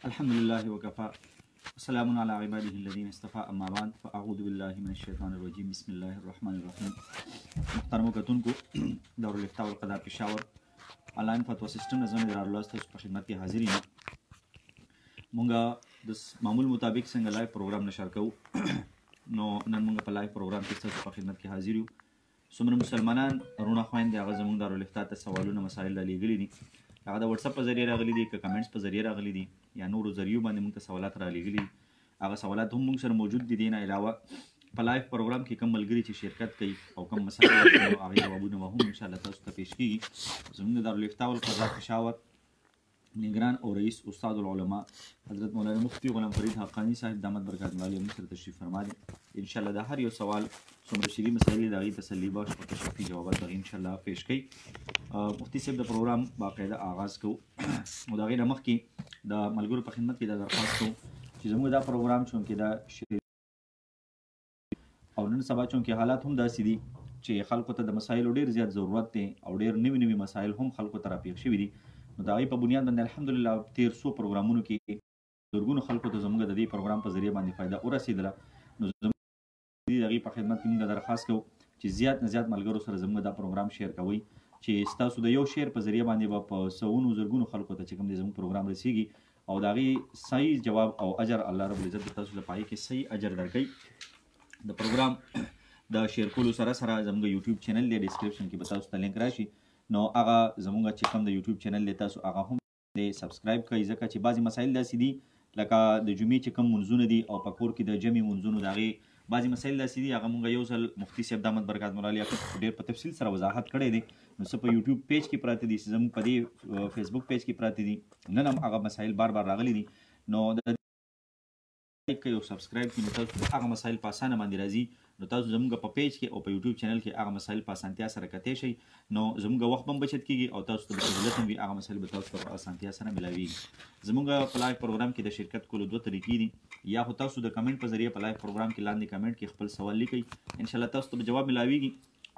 الحمد لله وكفى وسلام على عباده الذين اصطفى اما بعد فاعوذ بالله من الشیطان الرجیم بسم الله الرحمن الرحیم. محترمو کتونکو دارالافتاء والقضاء پېښور آنلاین فتوا سیستم نه زموږ د راډیو ستاسو په خدمت کې حاضر یم. مونږ د معمول مطابق څنګه لایو پروګرام نشر کوو نو نن مونږ په لایو پروګرام کې ستاسو په خدمت کې حاضر یو. څومره مسلمانان رونه خویندې هغه زموږ دارالافتاء ته سوالونه مسایل رالیږلي دي، هغه د واتساپ په ذریعه راغلي دي، که کمنټس په ذریعه راغلي دي یا نورو ذریعو باندې موږ ته سوالات رالیږلي دي. هغه سوالات هم موږ سره موجود دي. دې نه علاوه په لایف پروګرام کې کوم ملګري چې شرکت کوي او کوم مسایل هغې جوابونه به هم انشاءالله تاسو ته پیش کېږي. زموږ د دارالافتاء والقضاء پېښور نگران او رئیس استاد العلماء حضرت مولانا مفتی غلام فرید حقانی صاحب دامت برکات عالیه موږ سره تشریف فرما دي. انشاءالله د هر یو سوال څومره شرعي مسایل د هغې تسلي بخش او تشریفي جوابات به انشاءالله پیش کوي. مفتی صاحب د پروګرام باقاعده آغاز کوو نو د هغې نه مخکې د ملګرو په خدمت کې دا درخواست کوو چې زموږ دا پروګرام چونکې دا او نن سبا چونکې حالات هم داسې دي چې خلکو ته د مسایلو ډېر زیات ضرورت دی او ډېر نوي نوي مسایل هم خلکو ته راپېښ شوي دي. نو د هغې په بنیاد باندې الحمدلله تېر څو پروګرامونو کې زرګونو خلکو ته زموږ د دې پروګرام په ذریعه باندې فایده ورسېدله. نو زموږ د هغې په خدمت کې موږ درخواست کوو چې زیات نه زیات ملګرو سره زموږ دا پروګرام شیر کوئ چې ستاسو د یو شیر په ذریعه باندې به په سوونو زرګونو خلکو ته چې کوم دی زموږ پروګرام رسیږي او د هغې صحیح جواب او اجر الله رب العزت د تاسو د پای کې صحیح اجر درکوي. د پروګرام د شیر کولو سره سره زموږ یوټیوب چینل دی، ډسکرپشن کې به تاسو ته لینک راشي. نو هغه زموږ چې کوم د یوټیوب چینل دی تاسو هغه هم سبسکرایب کړئ، ځکه چې بعضې مسایل داسې دي لکه د جمعې چې کوم منځونه دي او په کور کې د جمعې منځونو د هغې بعضې مسایل داسې دي هغه مونږ یو ځل مفتي صاحب دامت برکات عالیه ډېر په تفصیل سره وضاحت کړی دی. نو څه په یوټیوب پیج کې پراته دي، زموږ په دې فیسبوک پیج کې پراته دي، نن هم هغه مسایل بار بار راغلي دي. نو د لایک کوئ او سبسکرایب کړئ نو تاسو هغه مسایل په اسانه باندې راځي. نو تاسو زموږ په پیج کې او په یوټیوب چینل کې هغه مسایل په اسانتیا سره کتی شئ. نو زموږ وخت هم بچت کېږي او تاسو ته به سهولت هم وي، هغه مسایل به تاسو ته په اسانتیا سره میلاویږي. زموږ په لایف پروګرام کې د شرکت کولو دوه طریقې دي، یا خو تاسو د کمنټ په ذریعه په لایف پروګرام کې لاندې کمنټ کې خپل سوال لیکئ، انشاءالله تاسو ته به جواب میلاویږي.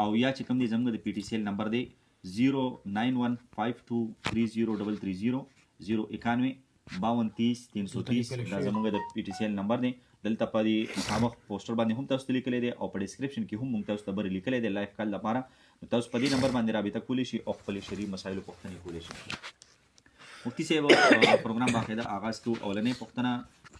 او یا چې کوم دی زموږ د پی ټي سی ایل نمبر دی 09152303330 09152303330 دا زموږ د پی ټي سی ایل نمبر دی. دلته په دې مخامخ پوسټر باندې هم تاسو ته لیکلی دی او په ډسکرپشن کې هم موږ تاسو ته بر لیکلی دی لایف کال لپاره. نو تاسو په دې نمبر باندې رابطه کولی شي او خپلې شرعي مسایلو پوښتنې کولی شي. مفتي صاحب پروګرام باقاعده آغاز کوو. اولنۍ پوښتنه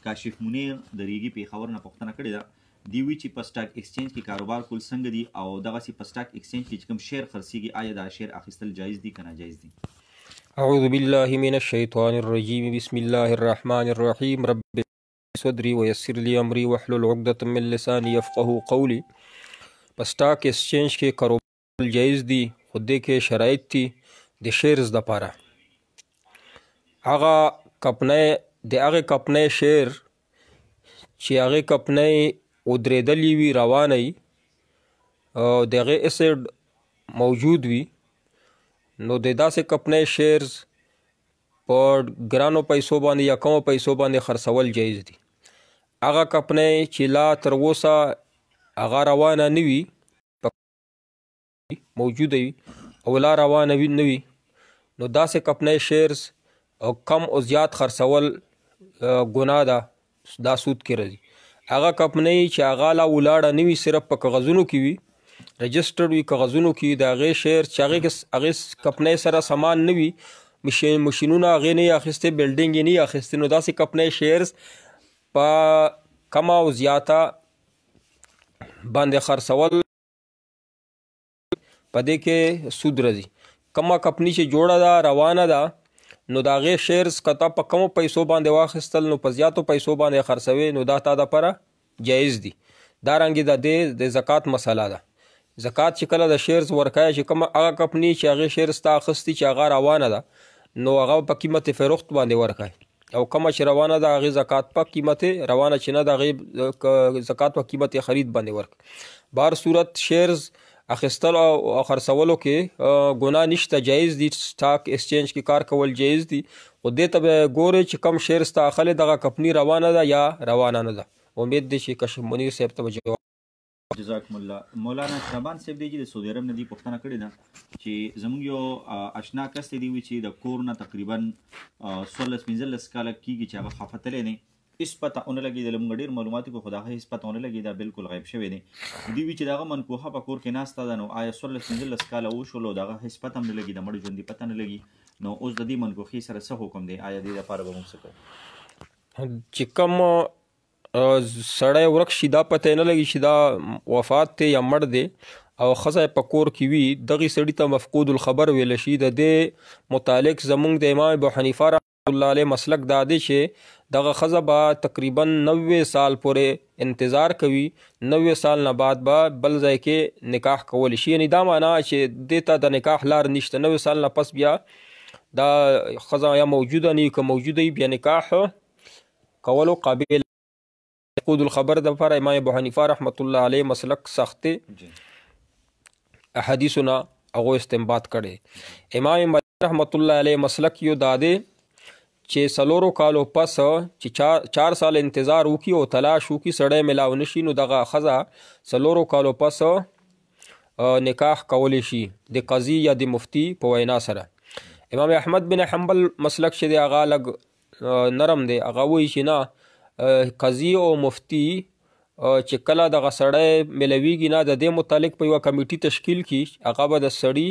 کاشف منیر د ریګي پېښور نه پوښتنه کړې ده. دوی وایي چې په سټاک ایکسچینج کې کاروبار کول څنګه دي او دغسې په سټاک ایکسچینج کې چې کوم شیر خرڅېږي آیا دا شیر اخیستل جایز دي که ناجایز دي؟ اعوذ بالله من الشیطان الرجیم بسم الله الرحمن الرحیم رب صدری ویسر لی امری واحلل عقدة من لسانی یفقهوا قولی. په سټاک ایکسچینج کې کاروبار جایز دي خو دې کې شرایط دي د شیرز دپاره. هغه کمپنۍ د هغې کمپنۍ شیر چې هغې کمپنۍ ودرېدلې وي روانه وي او د هغې اسیډ موجود وي نو د داسې کمپنۍ شیرز په ګرانو پیسو باندې یا کمو پیسو باندې خرڅول جایز دي. هغه کمپنۍ چې لا تر اوسه هغه روانه نه وي موجوده وي او لا روانه نه وي نو داسې کمپنۍ شیرز او کم او زیات خرڅول ګناه ده، دا سود کې راځي. هغه کمپنۍ چې هغه لا ولاړه نه وي صرف په کاغذونو کې وي رجسټرډ وي کاغذونو کې د هغې شیر چې هغې کمپنۍ سره سامان نه وي مشینونه هغې نه یې اخیستې بلډینګ یې نه یې اخیستې نو داسې کمپنۍ شیرز په کمه او زیاته باندې خرڅول په دې کې سود راځي. کومه کمپنۍ چې جوړه ده روانه ده نو د هغې شیرز که تا په کمو پیسو باندې واخیستل نو په زیاتو پیسو باندې خرڅوي نو دا تا دپاره جایز دي. دارنګې د دې د زکات مسله ده. زکات چې کله د شیرز ورکوي چې کومه هغه کمپنۍ چې هغې شیرز تا اخیستي چې هغه روانه ده نو هغه په قیمت فروخت باندې ورکوي او کومه چې روانه ده هغې زکات په قیمت روانه چې نه ده هغې زکات په قیمت خرید باندې ورکوي. بهر صورت شیرز اخیستل او خرڅولو کې ګناه نشته، جایز دي. سټاک ایکسچینج کې کار کول جایز دي خو دې ته به ګورئ چې کم شیرز ته اخلې دغه کمپنۍ روانه ده یا روانه نه ده. امید دی چې کاشف منیر صاحب ته به جواب جزاکم الله. مولانا شعبان صاحب دی چې د سعودي عرب نه دی پوښتنه کړې ده چې زموږ یو اشنا کس دی وی چې د کور نه تقریبا 14-15 کاله کېږي چې هغه خفتلی دی، هېڅ پته ونه لګېده. له موږ ډېر معلومات وکړو خو د هغه هېڅ پته ونه لګېده، بالکل غیب شوی دی. دوی وی چې د هغه منکوحه په کور کې ناسته ده، نو آیا 14-15 کاله وشول او د هغه هېڅ پته هم نه لګي، د مړه ژوندي پته نه لګي، نو اوس د دې منکوحې سره څه حکم دی؟ آیا دې دپاره به موږ څه کوو؟ چې کوم سړی ورک شي دا پته نه لګي چې دا وفات دی یا مړ دی او ښځه په کور کې وي، دغې سړي ته مفقود الخبر ویل شي. د دې متعلق زمونږ د امام ابو حنیفه رحمة الله علیه مسلک دا دی چې دغه ښځه به تقریبا 90 سال پورې انتظار کوي، 90 سال نه بعد به بل ځای کې نکاح کولی شي. یعنې دا معنا چې دې ته د نکاح لار نشته، 90 سال نه پس بیا دا ښځه یا موجوده نه وي، که موجوده وي بیا نکاح کولو قابل. مفقود الخبر دپاره امام ابو حنیفه رحمة الله علیه مسلک سخت دی، احادیثو نه هغو استنباط کړی. امام مالک رحمة الله علیه مسلک یو دا دی چې 4 کالو پس چې 4 سال انتظار وکړي او تلاش وکړي سړی ملاو نشي، نو دغه ښځه 4 کالو پس نکاح کولی شي د قاضي یا د مفتی په وینا سره. امام احمد بن حنبل مسلک چې دی هغه لږ نرم دی، هغه وایي چې نه، قاضي او مفتی چې کله دغه سړی ملویږي نه، د دې متعلق په یوه کمیټي تشکیل کړي، هغه به د سړي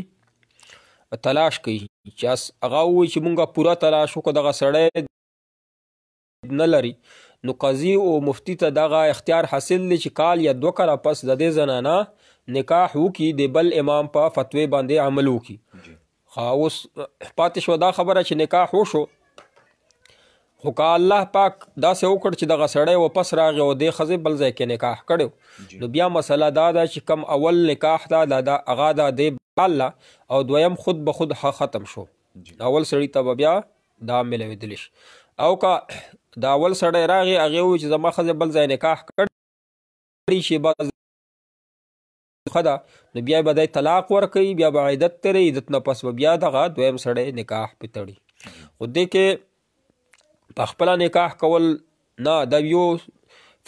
تلاش کوي چې هغه ووایي چې مونږه پوره تلاش وکړو دغه سړی نه لري، نو قاضي او مفتی ته دغه اختیار حاصل دی چې کال یا 2 کاله پس د دې زنانه نکاح وکړي، د بل امام په فتوی باندې عمل وکړي. اوس پاتې شوه دا خبره چې نکاح وشو، خو که الله پاک داسې وکړ چې دغه سړی واپس راغی او دې ښځې بل ځای کې نکاح کړی، نو بیا مسله دا ده چې کم اول نکاح ده دا هغه د دې الله او دویم خود به خود ختم شو، اول سړي ته به بیا دا ملوېدلی شي. او که د اول سړی راغی هغې ووایي چې زما ښځې بل ځای نکاح کړی شي بعض ښه ده، نو بیا به دی طلاق ورکوي، بیا به عدت تیری، عدت نه پس به بیا دغه دویم سړی نکاح پې تړي. خو دې کې په خپله نکاح کول نه، دا یو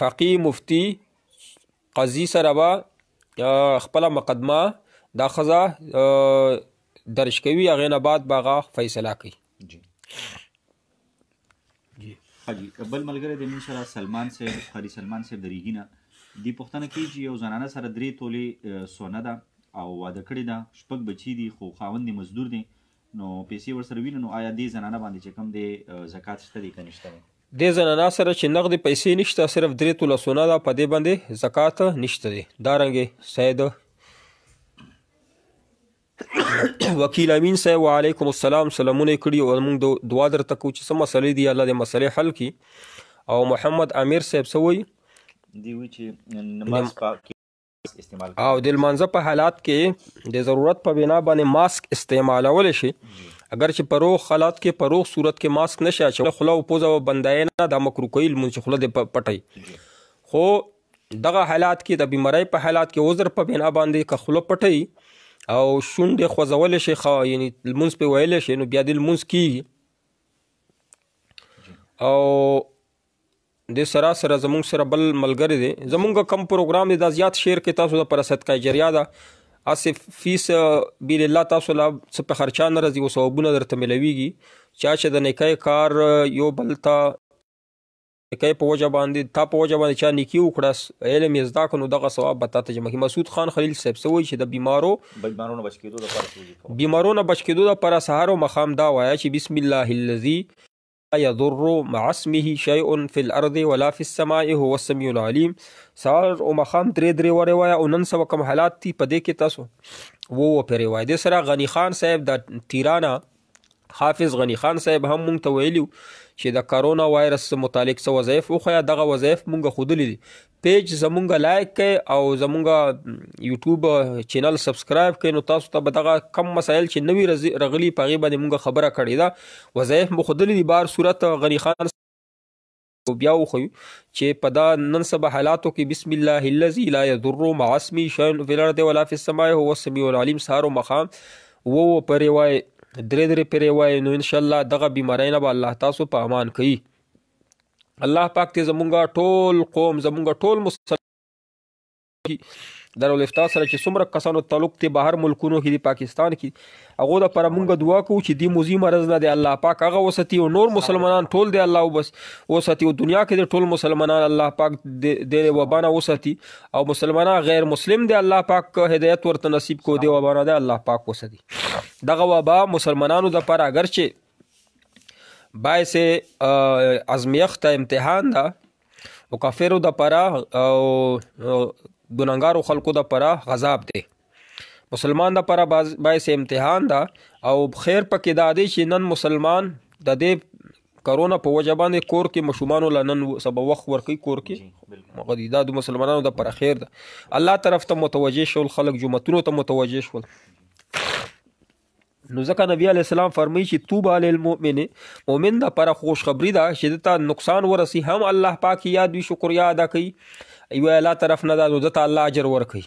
فقیه مفتی قاضي سره به خپله مقدمه دا ښځه درج کوي، هغې نه بعد به هغه فیصله کوي. حاجي بل ملګری د موږ سره سلمان صاحب، قاري سلمان صاحب د ریګي نه، دې پوښتنه کوي چې یو زنانه سره 3 تولې سونه ده او واده کړې ده، 6 بچي دي، خو خاوند یې مزدور دی، نو پیسې ورسره ویني، نو آیا دې زنانه باندې چې کوم دی زکات شته دی که نشته دی؟ دې زنانه سره چې نغدې پیسې نشته، صرف 3 توله سونه ده، په دې باندې زکات نشته دی. دارنګې سید وکیل امین صاحب وعلیکم السلام سلامونه یې کړي او موږ دعا درته کوو چې څه مسلې دي الله دې مسلې حل کړي. او محمد امیر صاحب څه وایي؟ دی وایي چې نماز پاک استعمال او د لمانځه په حالات کې د ضرورت په بنا باندې ماسک استعمالولی شي، اگر چې په روغ حالات کې په روغ صورت کې ماسک نشي اچولی، خوله او پوزه بندوي نه، دا مکروه کوي لمونځ چې خوله دې پټوي. خو دغه حالات کې د بیمارۍ په حالات کې عذر په بنا باندې که خوله پټوي او شونډې خوځولی شي، یعنې لمونځ پې ویلی شي، نو بیا دې لمونځ کېږي. او د سره سره زمونږ سره بل ملګری دی، زمونږ کم پروګرام دی دا زیات شیر کې تاسو د پر صدقه جریه ده، هسې فی سبیل الله تاسو له څه په خرچا نه راځي، او ثوابونه درته ملویږي. چا چې د نیکۍ کار یو بل ته نیکۍ په وجه باندې تا په وجه باندې چا نیکي وکړه، علم یې زده کړه، نو دغه ثواب به تا ته جمع کړي. مسعود خان خلیل صاحب څه وایي چې د بیمارو نه بچ کېدو دپاره سهار او ماښام دا وایه چې بسم الله الذي لا يضر مع اسمه شيء في الارض ولا في السماء هو السميع العليم. سهار او ماښام 3 وارې وایه، او نن سبا کوم حالات دي په دې کې تاسو پرې وایه. دې سره غني خان صاحب د تیرانه، حافظ غني خان صاحب هم مونږ ته ویلي چې د کرونا وایرس متعلق څه وظایف وښیه، دغه وظایف مونږ ښودلي دي. پیج زمونږ لایک کړئ او زمونږ یوټیوب چینل سبسکرایب کړئ، نو تاسو ته به دغه کم مسایل چې نوي رغلي په هغې باندې مونږ خبره کړې ده، وظایف مو ښودلي دي. بهر صورت غني خان بیا وښیو چې په دا نن سبا حالاتو کې بسم الله الذي لا يضر مع اسمه شيء في الارض ولا في السماء هو السميع العليم سهار او ماښام پرې وایي، 3 پرې وایي، نو انشاءالله دغه بیماری نه به الله تاسو په امان کوي. الله پاک ته زمونږ ټول قوم، زمونږ ټول دارالافتا سره چې څومره کسانو تعلق دی بهر ملکونو کې دی پاکستان کې هغه د پر مونږ دعا کوو چې دی موزي مرض نه دی الله پاک هغه وساتي او نور مسلمانان ټول دی الله بس وساتي او دنیا کې دی ټول مسلمانان الله پاک د وبانه وساتي او مسلمانان غیر مسلم دی الله پاک هدایت ورته نصیب کو دی وبانه دی الله پاک وساتي دغه وبا مسلمانانو د پر اگر چې باعث ازمیخت امتحان ده او کافرو د پر او ګناهګارو خلکو د پره غضب دی مسلمان د پره باعث امتحان ده او خیر پکې دا دی چې نن مسلمان د دې کرونا په وجه باندې کور کې مشومانو لنن سبا وخت ورکوي کور کې مغدي دا د مسلمانانو د پره خیر ده الله طرف ته متوجه شول خلک جمعتونو ته متوجه شول نو ځکه نبی علیہ السلام فرمایي چې توبه للمؤمن مؤمن د پره خوشخبری ده چې ته نقصان ورسی هم الله پاک یاد وي شکریا ادا کوي ایو الله طرف نه دا دته الله اجر ورکي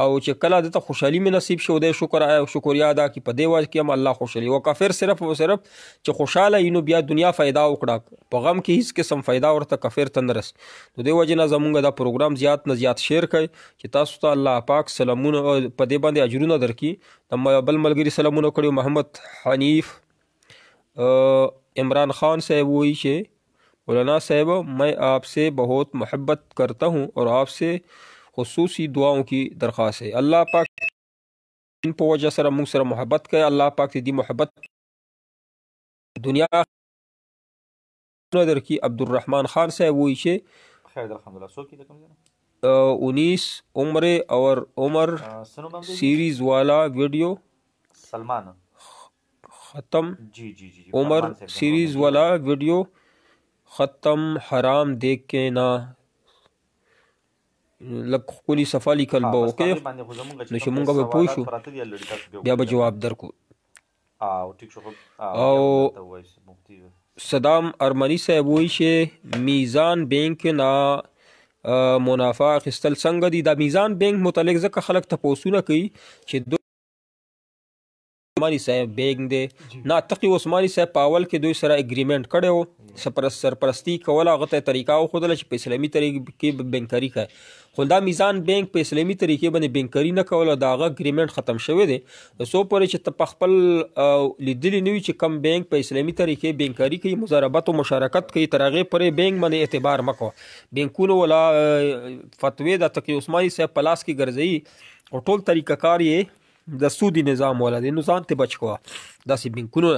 او چې کله دته خوشحالي می نصیب شو د شکریا ادا کی په دی واج کې هم الله خوشحالي او کافر صرف او صرف چې خوشاله اینو بیا دنیا फायदा وکړه په غم کې هیڅ قسم फायदा ورته کافر تندرس نو دی وجه نه زمونږ دا پروګرام زیات نه زیات شیر کړئ چې تاسو ته الله پاک سلامونه په دې باندې اجرونه درکړي تم بل ملګری سلامونه کړو محمد حنیف عمران خان صاحب وایي چې مولانا صاحب میں آپ سے بہت محبت کرتا ہوں اور آپ سے خصوصی دعاؤں کی درخواست ہے اللہ پاک ان په وجہ سره موږ سره محبت کوي الله پاک دې محبت دنیا نظر کی عبدالرحمن خان صاحب وایي چې خیر الحمدلله سو کی کوم 19 عمر اور عمر سیریز والا ویڈیو سلمان ختم جی عمر سیریز والا ویڈیو ختم حرام دیکھ کے نہ لک خپلی صفا لیکل به وکې نو چې مونږ به پوه شو بیا به جواب درکو او صدام ارمنی صاحب وایي چې میزان بینک نه منافع اخیستل څنګه دي دا میزان بینک متعلق ځکه خلک تپوسونه کوي چې عثماني صاحب بیگ دی نه تقي عثماني صاحب په اول کې دوی سره اګریمنٹ کړی و سرپرستی کوله هغه ته طریقه وښودله چې په اسلامي طریقې بینکاري کوي خو دا میزان بینک په اسلامي طریقې باندې بینکاري نه کوله د هغه اګریمنٹ ختم شوی دی څو پورې چې ته په خپل لیدلي نه وي چې کم بینک په اسلامي طریقې بینکاري کوي مضاربت او مشارکت کوي تر هغې پورې بینک باندې اعتبار مه کوه بینکونو ولا فتوې د تقي عثماني صاحب په لاس کې ګرځوي او ټول طریقه کار یې د سودی نظام والا دی نظام ته بچ کوه داسې بینکونو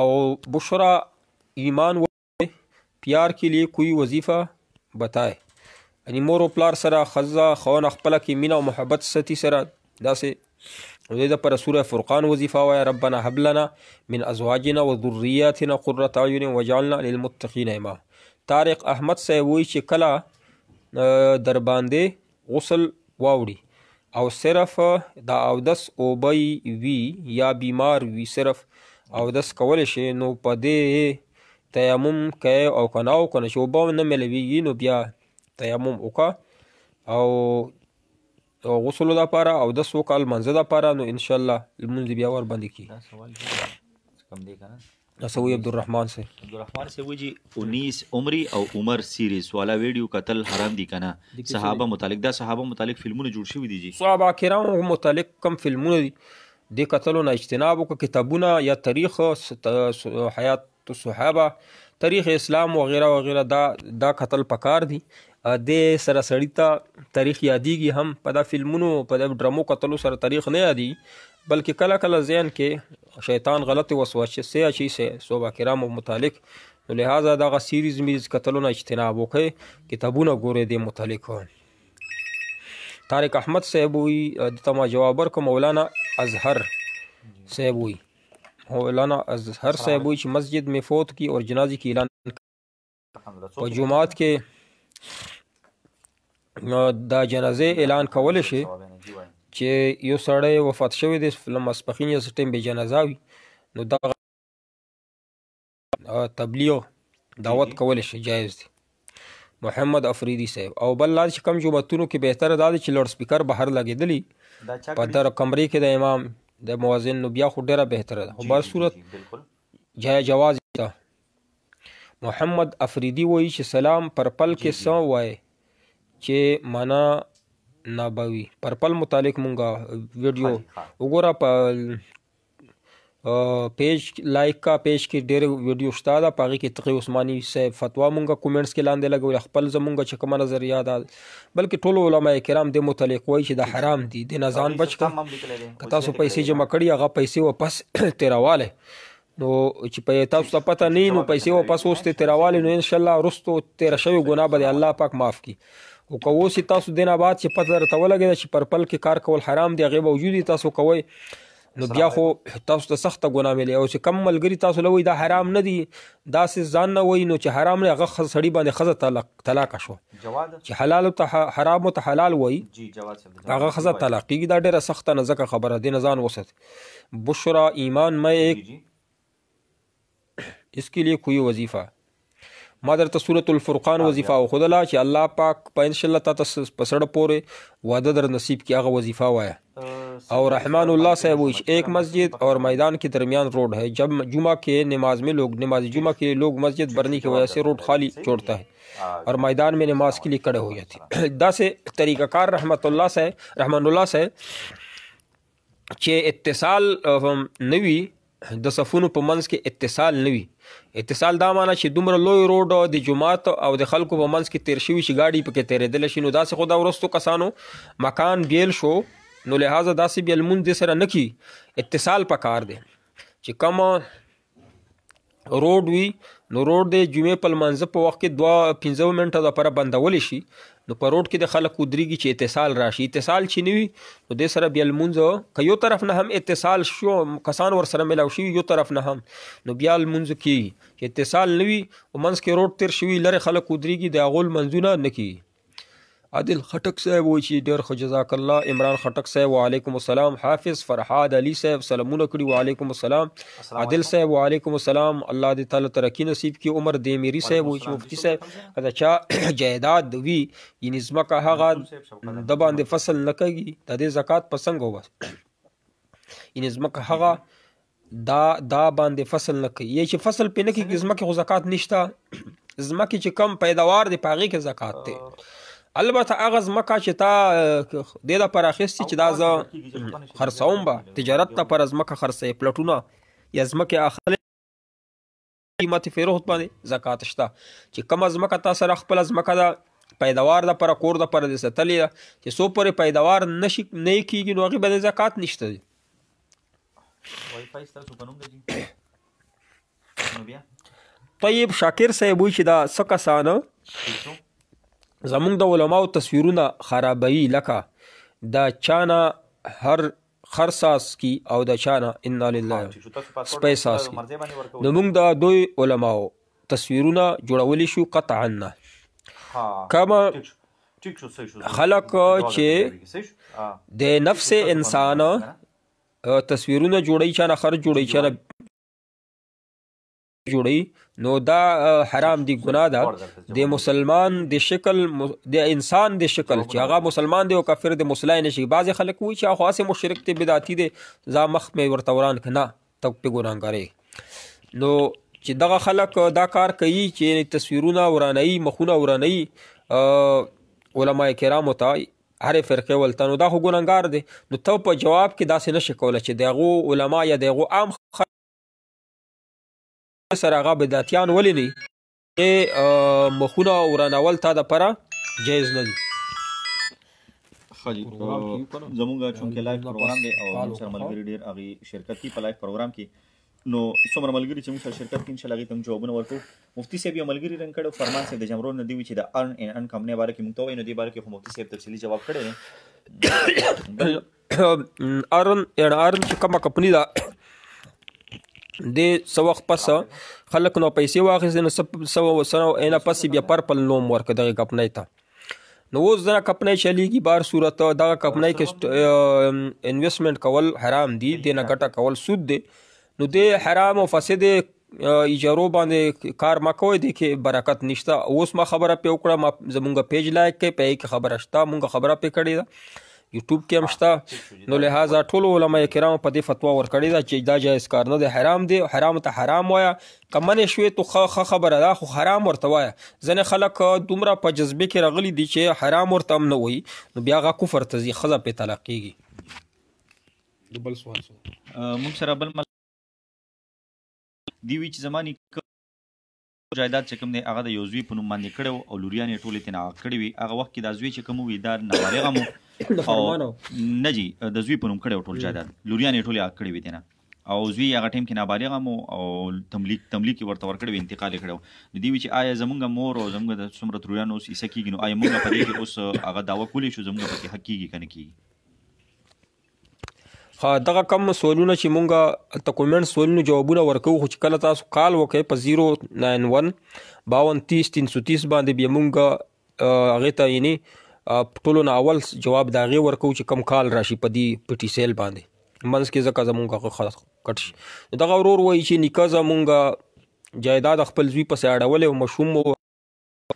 او بشرا ایمان و پیار کے لیے کوئی وظیفہ بتائے یعنی مور او پلار سره خزه خون خپل کې مینا او محبت ستی سره داسې دې د پر سوره فرقان وظیفه وای ربنا هب لنا من ازواجنا وذرياتنا قرة اعين واجعلنا للمتقين اماما طارق احمد صاحب وایي چې کله در باندې غسل واوړي او صرف دا اودس اوبی وی یا بیمار وی صرف اودس کولی شي نو په دې تیمم کوي او کنه او کنه چې اوبه نه ملویږي نو بیا تیمم وکړه او غسل دپاره اودس وکړه لمانځه دپاره نو انشاءالله لمونځ بیا ور باندې کېږي کم دی کنه اسوي عبدالرحمن سے وجی 19 عمری او عمر سیریز والا ویډیو قتل حرام دي کنه صحابه متعلق دا صحابه متعلق فلمونه جوړ شوي دي جی صحابه کرام متعلق کم فلمونه دي د قتلو نه اجتناب وکړه کتابونه یا تاریخ حیات الصحابه تاریخ اسلام وغیرہ وغیرہ دا قتل پکار دي د سره سړی ته تاریخ یادېږي هم په دا فلمونو په دا ډرامو قتلو سره تاریخ نه یادېږي بلکې کله کله ذهن کې شیطان غلط وسوسه اچي صحابه کرامو متعلق نو لہذا دغه سیریز میز قتلونه اجتناب وکړئ کتابونه ګورئ دې متعلق طارق احمد صاحب وایي دته ما جواب ورکړم مولانا اظهر صاحب وایي مولانا اظهر صاحب وایي چې مسجد میں فوت کی اور جنازے کی اعلان په جمعات کې دا جنازې اعلان کولی شي چې یو سړی وفات شوی دی ماسپښین یا څه ټایم به جنازه وي نو دغه تبلیغ دعوت کولی شي جایز دی محمد افریدی صاحب او بل لا چې کم جوماتونو کې بهتره دا دی چې لاوډ سپیکر بهر لګېدلی په در کمرې کې د امام د موازن نو بیا خو ډېره بهتره ده خو بهر صورت جواز ده محمد افریدی وایي چې سلام پر پل کې څه وایي چې معنا نابوي پرپل متعلق مونږه ویډیو وګوره په پیج لایک کا پیج کې ډېر ویډیو شته دا پاغي کې تقی عثماني صاحب فتوا مونږه کومنټس کې لاندې لګول خپل زمونږه چې کوم نظریه ده بلکې ټول علما کرام د متعلق وایي چې دا حرام دي د نزان بچ کا تاسو پیسې جمع کړي هغه پیسې واپس تیرواله نو چې په تاسو ته پته نه نو پیسې واپس اوسته تیرواله نو ان شاء الله رستو تیر شوی ګناه به الله پاک معاف کړي او که اوس تاسو دینه بعد چې پته درته ولګي چې پرپل کې کار کول حرام دی هغه باوجود تاسو کوی نو بیا خو تاسو ته سخته ګناه ملي او چې کم ملګری تاسو لوي دا حرام نه دي دا سه ځان نه وای نو چې حرام نه هغه سړی باندې خزه طلاق شو چې حلال ته حرام ته حلال وای جی جواز هغه خزه طلاق کیږي دا ډیره سخته نه ځکه خبره دي نه ځان وسط بشرا ایمان میں ایک اس کے لیے کوئی وظیفہ ما درته سورۃ الفرقان وظیفه او خدلا چې الله پاک په ان شاء الله تاسو پسړ پورې وعده در نصیب کی هغه وظیفه وایا اور رحمان اللہ صاحب ایک مسجد اور میدان کے درمیان روڈ ہے جب جمعہ کے نماز میں لوگ نماز جمعہ کے لوگ مسجد بھرنے کی وجہ سے روڈ خالی چھوڑتا ہے اور میدان میں نماز کے لیے کھڑے ہو جاتے دا سے طریقہ کار رحمان اللہ سے چې اتصال نوی د صفونو په منځ کې اتصال نوی اتصال دا معنی چې دومره لوی روډ د جماعت او د خلکو په منځ کې تیر شوي چې ګاډي پکې تیرېدلی شي نو داسې خو دا وروستو کسانو مکان بیل شو نو لہٰذا داسې بیا لمونځ دې سره نه کي اتصال پکار دی چې کوم روډ وي نو روډ د جمعې په لمانځه په وخت کې 2-15 منټه دپاره بندولی شي نو په روډ کې د خلک ودرېږي چې اتصال راشي اتصال چې نه وي نو دې سره بیا لمونځ که یو طرف نه هم اتصال شو کسان ورسره ملاو شوي یو طرف نه هم نو بیا لمونځ کېږي چې اتصال نه وي په منځ کې روډ تیر شوي لرې خلک ودرېږي د هغو لمنځونه نه کېږي عادل خټک صاحب وایي چې ډېر ښه جزاک الله عمران خټک صاحب وعلیکم السلام حافظ فرحاد علي صاحب سلامونه کړي وعلیکم السلام عادل صاحب وعلیکم السلام الله دې تعالی ترقي نصیب کړي عمر دیمیری صاحب وایي چې مفتی صاحب دا چا جایداد وي یعنی ځمکه هغه د باندې فصل نه کوي د دې زکات په څنګه وبس یعنی ځمکه هغه دا باندې فصل نه کوي یی چې فصل پې نه کېږي ځمکې خو زکات نشته ځمکې چې کم پیداوار دی په هغې کې زکات دی البته هغه ځمکه چې تا دې لپاره اخیستې چې دا زه خرڅوم به تجارت لپاره ځمکه خرڅوي پلټونه یا ځمکې اخلي قیمت فروخت باندې زکات شته چې کومه ځمکه تا سره خپله ځمکه ده پیداوار دپاره کور دپاره دې ساتلې ده چې څو پورې پیداوار نه کېږي نو هغې باندې زکات نشته دی طیب شاکر صاحب وایي چې دا څه کسانه زمونږ د علماو تصویرونه خرابوي لکه د چانه هر خرساس کی او د چانه انا لله سپیساس کی نو موږ د دوی علماو تصویرونه جوړولی شو قطعا نه کما خلق چې د نفس انسان تصویرونه جوړی چانه خر جوړی چانه جوړی نو دا حرام دی ګناه ده د مسلمان د شکل د انسان د شکل چې هغه مسلمان دی او کافر د مسلای نشي بعضې خلک وایي چې خاص مشرک دی بدعتي دی زه مخ مې ورته وران که نه ته پې ګناهګارې نو چې دغه خلک دا کار کوي چې تصویرونه ورانوي مخونه ورانوي علما کرامو ته هرې فرقې ولته نو دا خو ګناهګار دی نو ته په جواب کې داسې نشي کولی چې د هغو علما یا د هغو عام سره هغه بدعتیان ولې نه مخونه ورانول تا دپاره جایز نه دي ښه جي زمونږ چونکې لایف پروګرام دی او موږ سره ملګري ډېر هغې شرکت کوي په لایف پروګرام کې نو څومره ملګري چې موږ سره شرکت کوي انشاءالله هغې ته موږ جوابونه ورکوو مفتي صاحب یو ملګري رنګ کړی فرمان صاحب د جمرو نه دی وي چې د ارن اینډ ارن کمپنۍ باره کې موږ ته وایي نو دې باره کې خو مفتي صاحب تفصیلي جواب کړی دی ارن اینډ ارن چې کومه کمپنۍ ده د څه وخت پس خلک نو پیسې واخیستې نو څه نه پس بیا پرپل نوم ورکړه دغې کمپنۍ ته نو اوس دغه کمپنۍ چلیږي بار صورت دغه کمپنۍ کې انویسټمنټ کول حرام دي دې نه ګټه کول سود دی نو د حرام او فسد اجارو باندې کار ما کوئ دی کې برکت نشته اوس ما خبره پې وکړه ما زمونږ پیج لایک کوي په هغې کې خبره شته مونږ خبره پې کړې ده یوټیوب کې هم شته. نو لہذا ټول علما کرام په دې فتوا ورکړې ده چې دا جایز کار نه دی، حرام دی. حرام ته حرام وایه، که منې شوې تو ښه خبره ده، خو حرام ورته وایه. ځینې خلک دومره په جذبې کې راغلي دي چې حرام ورته هم نه وایي، نو بیا هغه کفر ته ځي، ښځه پرې طلاق کېږي. بل سوال موږ سره بل دی وی چې زمانی جایداد چې کوم دی هغه د یو زوی په نوم باندې کړی او لوریانې ټولې ترې هغه کړې وي. هغه وخت کې دا زوی چې کوم وي دا نابالغه مو او نه جي د زوی په نوم کړی ټول جایداد، لوریانې ټولې هغه کړې وي ترې نه، او زوی هغه ټایم کې نابالغه مو او تملیک ورته ورکړی وي، انتقال یې کړی و. نو دی وی چې آیا زمونږ مور او زمونږ د څومره تروریانو اوس عیسه کېږي، نو آیا موږ په دې کې اوس هغه دعوه کولی شو زمونږ پکې حق کېږي که نه کېږي؟ دغه کم سوالونه چې مونږ ته کومنټ سوالونو جوابونه ورکوو، خو چې کله تاسو کال وکړئ په 091 52 30 330 باندې بیا مونږ هغې ته یعنې ټولو نه اول جواب د هغې ورکوو چې کم کال راشي په دې پټي سیل باندې منځ کې، ځکه زمونږ هغه کټ شي. دغه ورور وایي چې نیکه زمونږ جایداد خپل زوی پسې اړولی او مشوم و،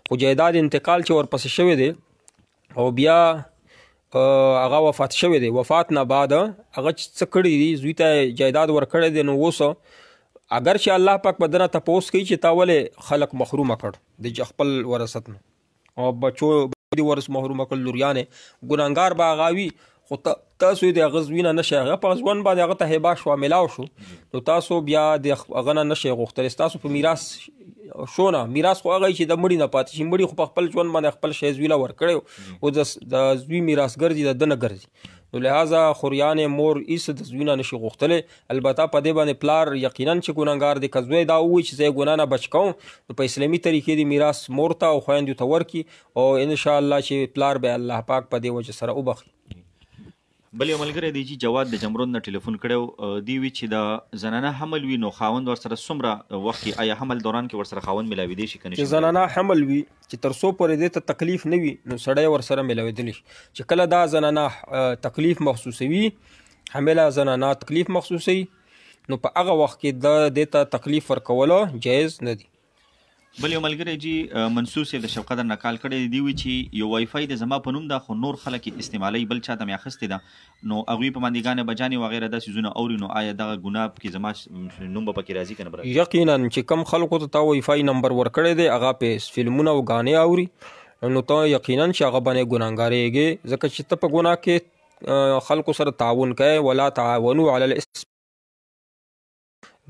خو جایداد انتقال چې ورپسې شوی دی او بیا هغه وفات شوی دی. وفات نه بعد هغه څه کړي دي، زوی ته جایداد ورکړی دی، نو اوس اگر چې الله پاک به دنه تپوس کوي چې تا ولې خلک محرومه کړ د خپل وراثت نه او بچو د ورث محرومه کړل، لوریانې ګناهګار به هغه وي، خو تاسو یې د هغه زوی نه نشئ، هغه په ځوان باندې هغه ته هبه شوه میلاو شو، نو تاسو بیا د هغه نه نشئ غوښتلی، ستاسو په میراث شو نه. میراث خو هغه چې د مړي نه پاتې شي، مړي خو په خپل ژوند باندې خپل شی زوی له ورکړی او د زوی میراث ګرځي د ده نه ګرځي، نو لہذا خوریانې مور هېڅ د زوی نه نشي غوښتلی. البته په دې باندې پلار یقینا چې ګناهګار دی، که زوی دا ووایي چې زه یې ګناه نه بچ کوم، نو په اسلامي طریقې د میراث مور ته او خویندو ته ورکړي او انشاءالله چې پلار به الله پاک په دې وجه سره وبخي. بل یو ملګری دی چې جواد د جمرود نه ټلیفون کړی، دی وی چې د زنانه حمل وي نو خاوند ورسره څومره وخت کې، آیا حمل دوران کې ورسره خاوند ملاویدی شي که نه شي؟ چې زنانه حمل وي چې تر څو پورې دې ته تکلیف نه وي نو سړی ورسره ملاویدلی شي. چې کله دا زنانه تکلیف محسوسوي، حامله زنانه تکلیف محسوسوي، نو په هغه وخت کې دې ته تکلیف ورکولو جایز نه دی. بل یو ملګری جی منصور صاحب د شوقدر نه کال کړی دی، وی چې یو وای فای د زما په نوم ده خو نور خلک استعمالوي، بل چا ته مې اخیستې ده، نو هغوی په باندې ګانې بجانې وغیره دا څیزونه اوري، نو آیا دغه ګناه کې زما نوم به پکې راځي که نه به راځي؟ یقینا چې کم خلکو ته تا وای فای نمبر ورکړی دی هغه په فلمونه او غانې اوري، نو ته یقینا چې هغه باندې ګناهګارېږې، ځکه چې ته په ګناه کې خلکو سره تعاون کوې. ولا تعاونوا علی الاسم،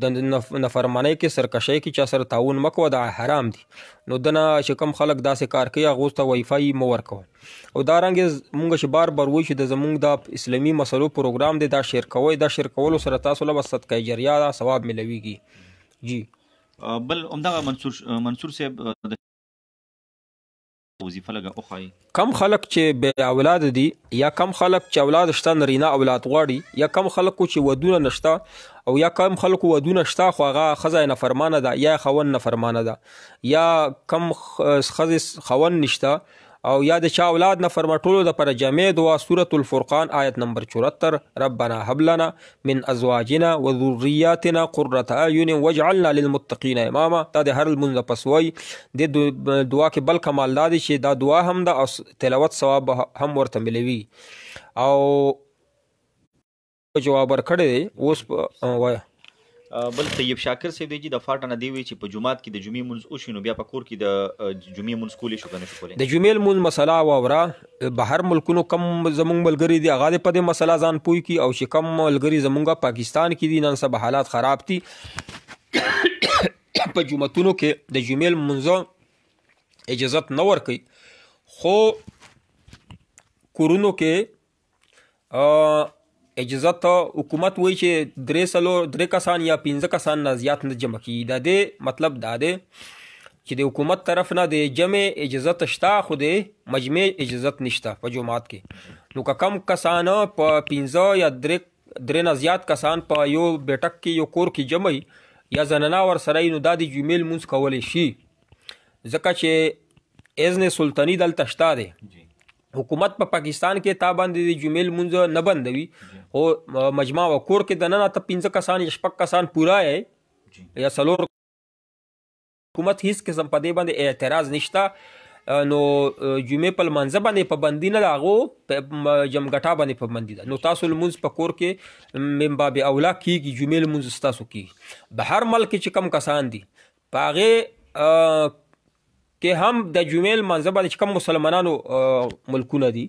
د نفرمانۍ کې سرکشۍ کې چا سره تعاون مه کوه، دا حرام دي. نو دنه چې کوم خلک داسې کار کوي هغو ته وای فای مه ورکوه. او دارنګې مونږ چې بار بار وایو چې د زمونږ دا اسلامي مسلو پروګرام دی، دا شیر کوئ، دا شیر کولو سره تاسو له به صدقه جریه دا ثواب ملویږي. جی بل همدغه منصور صاحب وظیفه لګه وښایي، کم خلک چې بې اولاد دي یا کم خلک چې اولاد شته نرینه اولاد غواړي، یا کم خلکو چې ودونه نشته او یا کم خلکو ودونه شته خو هغه ښځه نافرمانه ده یا خاوند نافرمانه ده، یا کم ښځې خاوند نشته او یا د چا اولاد نافرمانه، ټولو دپاره جامع دعا سورة الفرقان آیت نمبر 74 ربنا هب لنا من ازواجنا وذرياتنا قرة اعین واجعلنا للمتقین اماما. دا د هر لمونځ پس وایي. د دعا کې بل کمال دا دی چې دا دعا هم ده او تلاوت ثواب هم ورته ملوي. او جواب ورکړی دی اوس وایه. بل طیب شاکر صاحب دی د فاټه نه دی وی چې په جمعات کې د جمعې مونځ وشي نو بیا په کور کې د جمعې مونځ کولی شو که نه شو کولی؟ د جمعې لمونځ مسله واوره، بهر ملکونو کم زمونږ ملګري دي هغه دې په دې مسله ځان پوه کړي، او چې کم ملګري زمونږ پاکستان کې دي نن سبا حالات خراب دي په جمعتونو کې د جمعې لمونځ اجازت نه ورکوي، خو کورونو کې اجازت حکومت وایي چې 3 کسان یا 15 کسان نه زیات نه جمع کیږي. د دې مطلب دا دی چې د حکومت طرف نه د جمع اجازت شته خو د مجمع اجازت نشته په جمعات کې. نو که کم کسان په 15 یا 3 نه زیات کسان په یو بیټک کې یو کور کې جمع یا زنانه ورسره نو دا د جمعې لمونځ کولی شي، ځکه چې اذن سلطني دلته شته دی. حکومت په پاکستان کې تا باندې د جمعې لمونځ نه بندوي، خو مجمع و کور کې دننه ته 15 کسان یا 6 کسان پورا یا 4 حکومت هیڅ قسم په دې باندې اعتراض نشته. نو جمعې په لمانځه باندې پابندي نه ده، هغو په جمګټا باندې پابندي ده. نو تاسو لمونځ په کور کې من باب اولا کیږي، جمعې لمونځ ستاسو کیږي. بهر ملک چې کم کسان دي په هغې کې هم د جمعې لمانځه باندې چې کم مسلمانانو ملکونه دي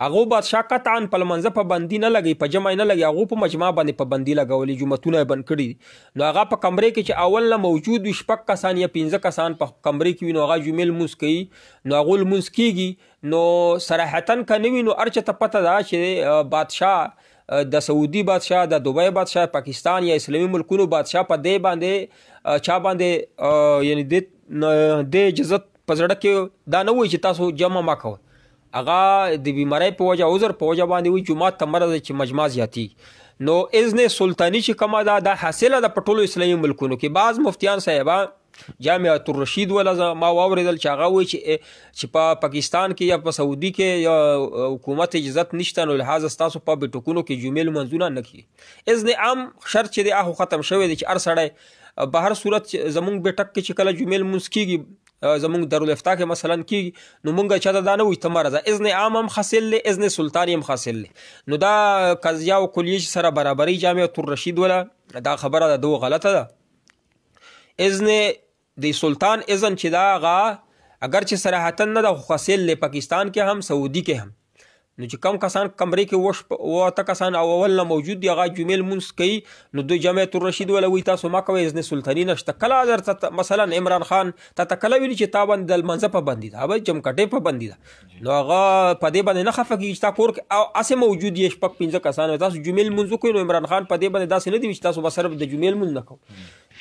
هغو بادشاه قطعا په لمانځه پابندي نه لګوي، په جمع یې نه لګوي، هغو په مجمع باندې پابندي لګولي، جوماتونه یې بند کړي دي. نو هغه په کمرې کې چې اول نه موجود وي 6 کسان یا 15 کسان په کمرې کې وي، نو هغه جمعې لمونځ کوي، نو هغو لمونځ کېږي. نو صراحتا که نه وي نو هر چاته پته ده چې بادشاه د سعودي بادشاه، د دوبۍ بادشاه، پاکستان یا اسلامي ملکونو بادشاه په دې باندې چا باندې یعنی د اجازت په زړه کې دا نه وایي چې تاسو جمع ما کوئ، هغه د بیماری په وجه عذر په وجه باندې وي جمعات ته مرض چې مجمع زیاتی. نو اذن سلطانی چې کومه ده دا حاصله ده په ټولو اسلامي ملکونو کې. بعض مفتیان صاحبان جامعة الرشید ولا ما واوریدل چې هغه وایي چې په پاکستان کې یا په سعودي کې یا حکومت اجازت نشته، نو لحاظ ستاسو په بیټکونو کې جمعې لمونځونه نه کیږي. اذن عام شرط چې دی هغه ختم شوی دی چې هر سړی په هر صورت زمونږ بیټک کې چې کله جمعې لمونځ کیږي زمونږ دارالافتا کې مثلا کیږي، نو مونږ چاته دا نه وایي ته مه راځه. اذن عام هم حاصل دی، اذن سلطاني هم حاصل دی. نو دا قضیه او کلیه سره برابري جامعة الرشید ولا دا خبره ده دو غلطه ده. اذن د سلطان اذن چې دا هغه اگر چې صراحتا نه ده خو حاصل دی، پاکستان کې هم سعودي کې هم. نو چې کم کسان کمرې کې اوته کسان او اول نه موجود دي هغه جمعې لمونځ کوي، نو دوی جامعة الرشید ولا وایي تاسو ما کوئ، اذن سلطاني نشته. کله درته مثلا عمران خان ته کله ویلي چې تا باندې د لمانځه پابندي ده، هغه جمکټې پابندي ده، نو هغه په دې باندې نه خفه کېږي چې تا کور کې هسې موجود یې 15 کسان تاسو جمعې لمونځ وکړئ. نو عمران خان په دې باندې داسې نه دي چې تاسو به صرف د جمعې لمونځ نه کوئ.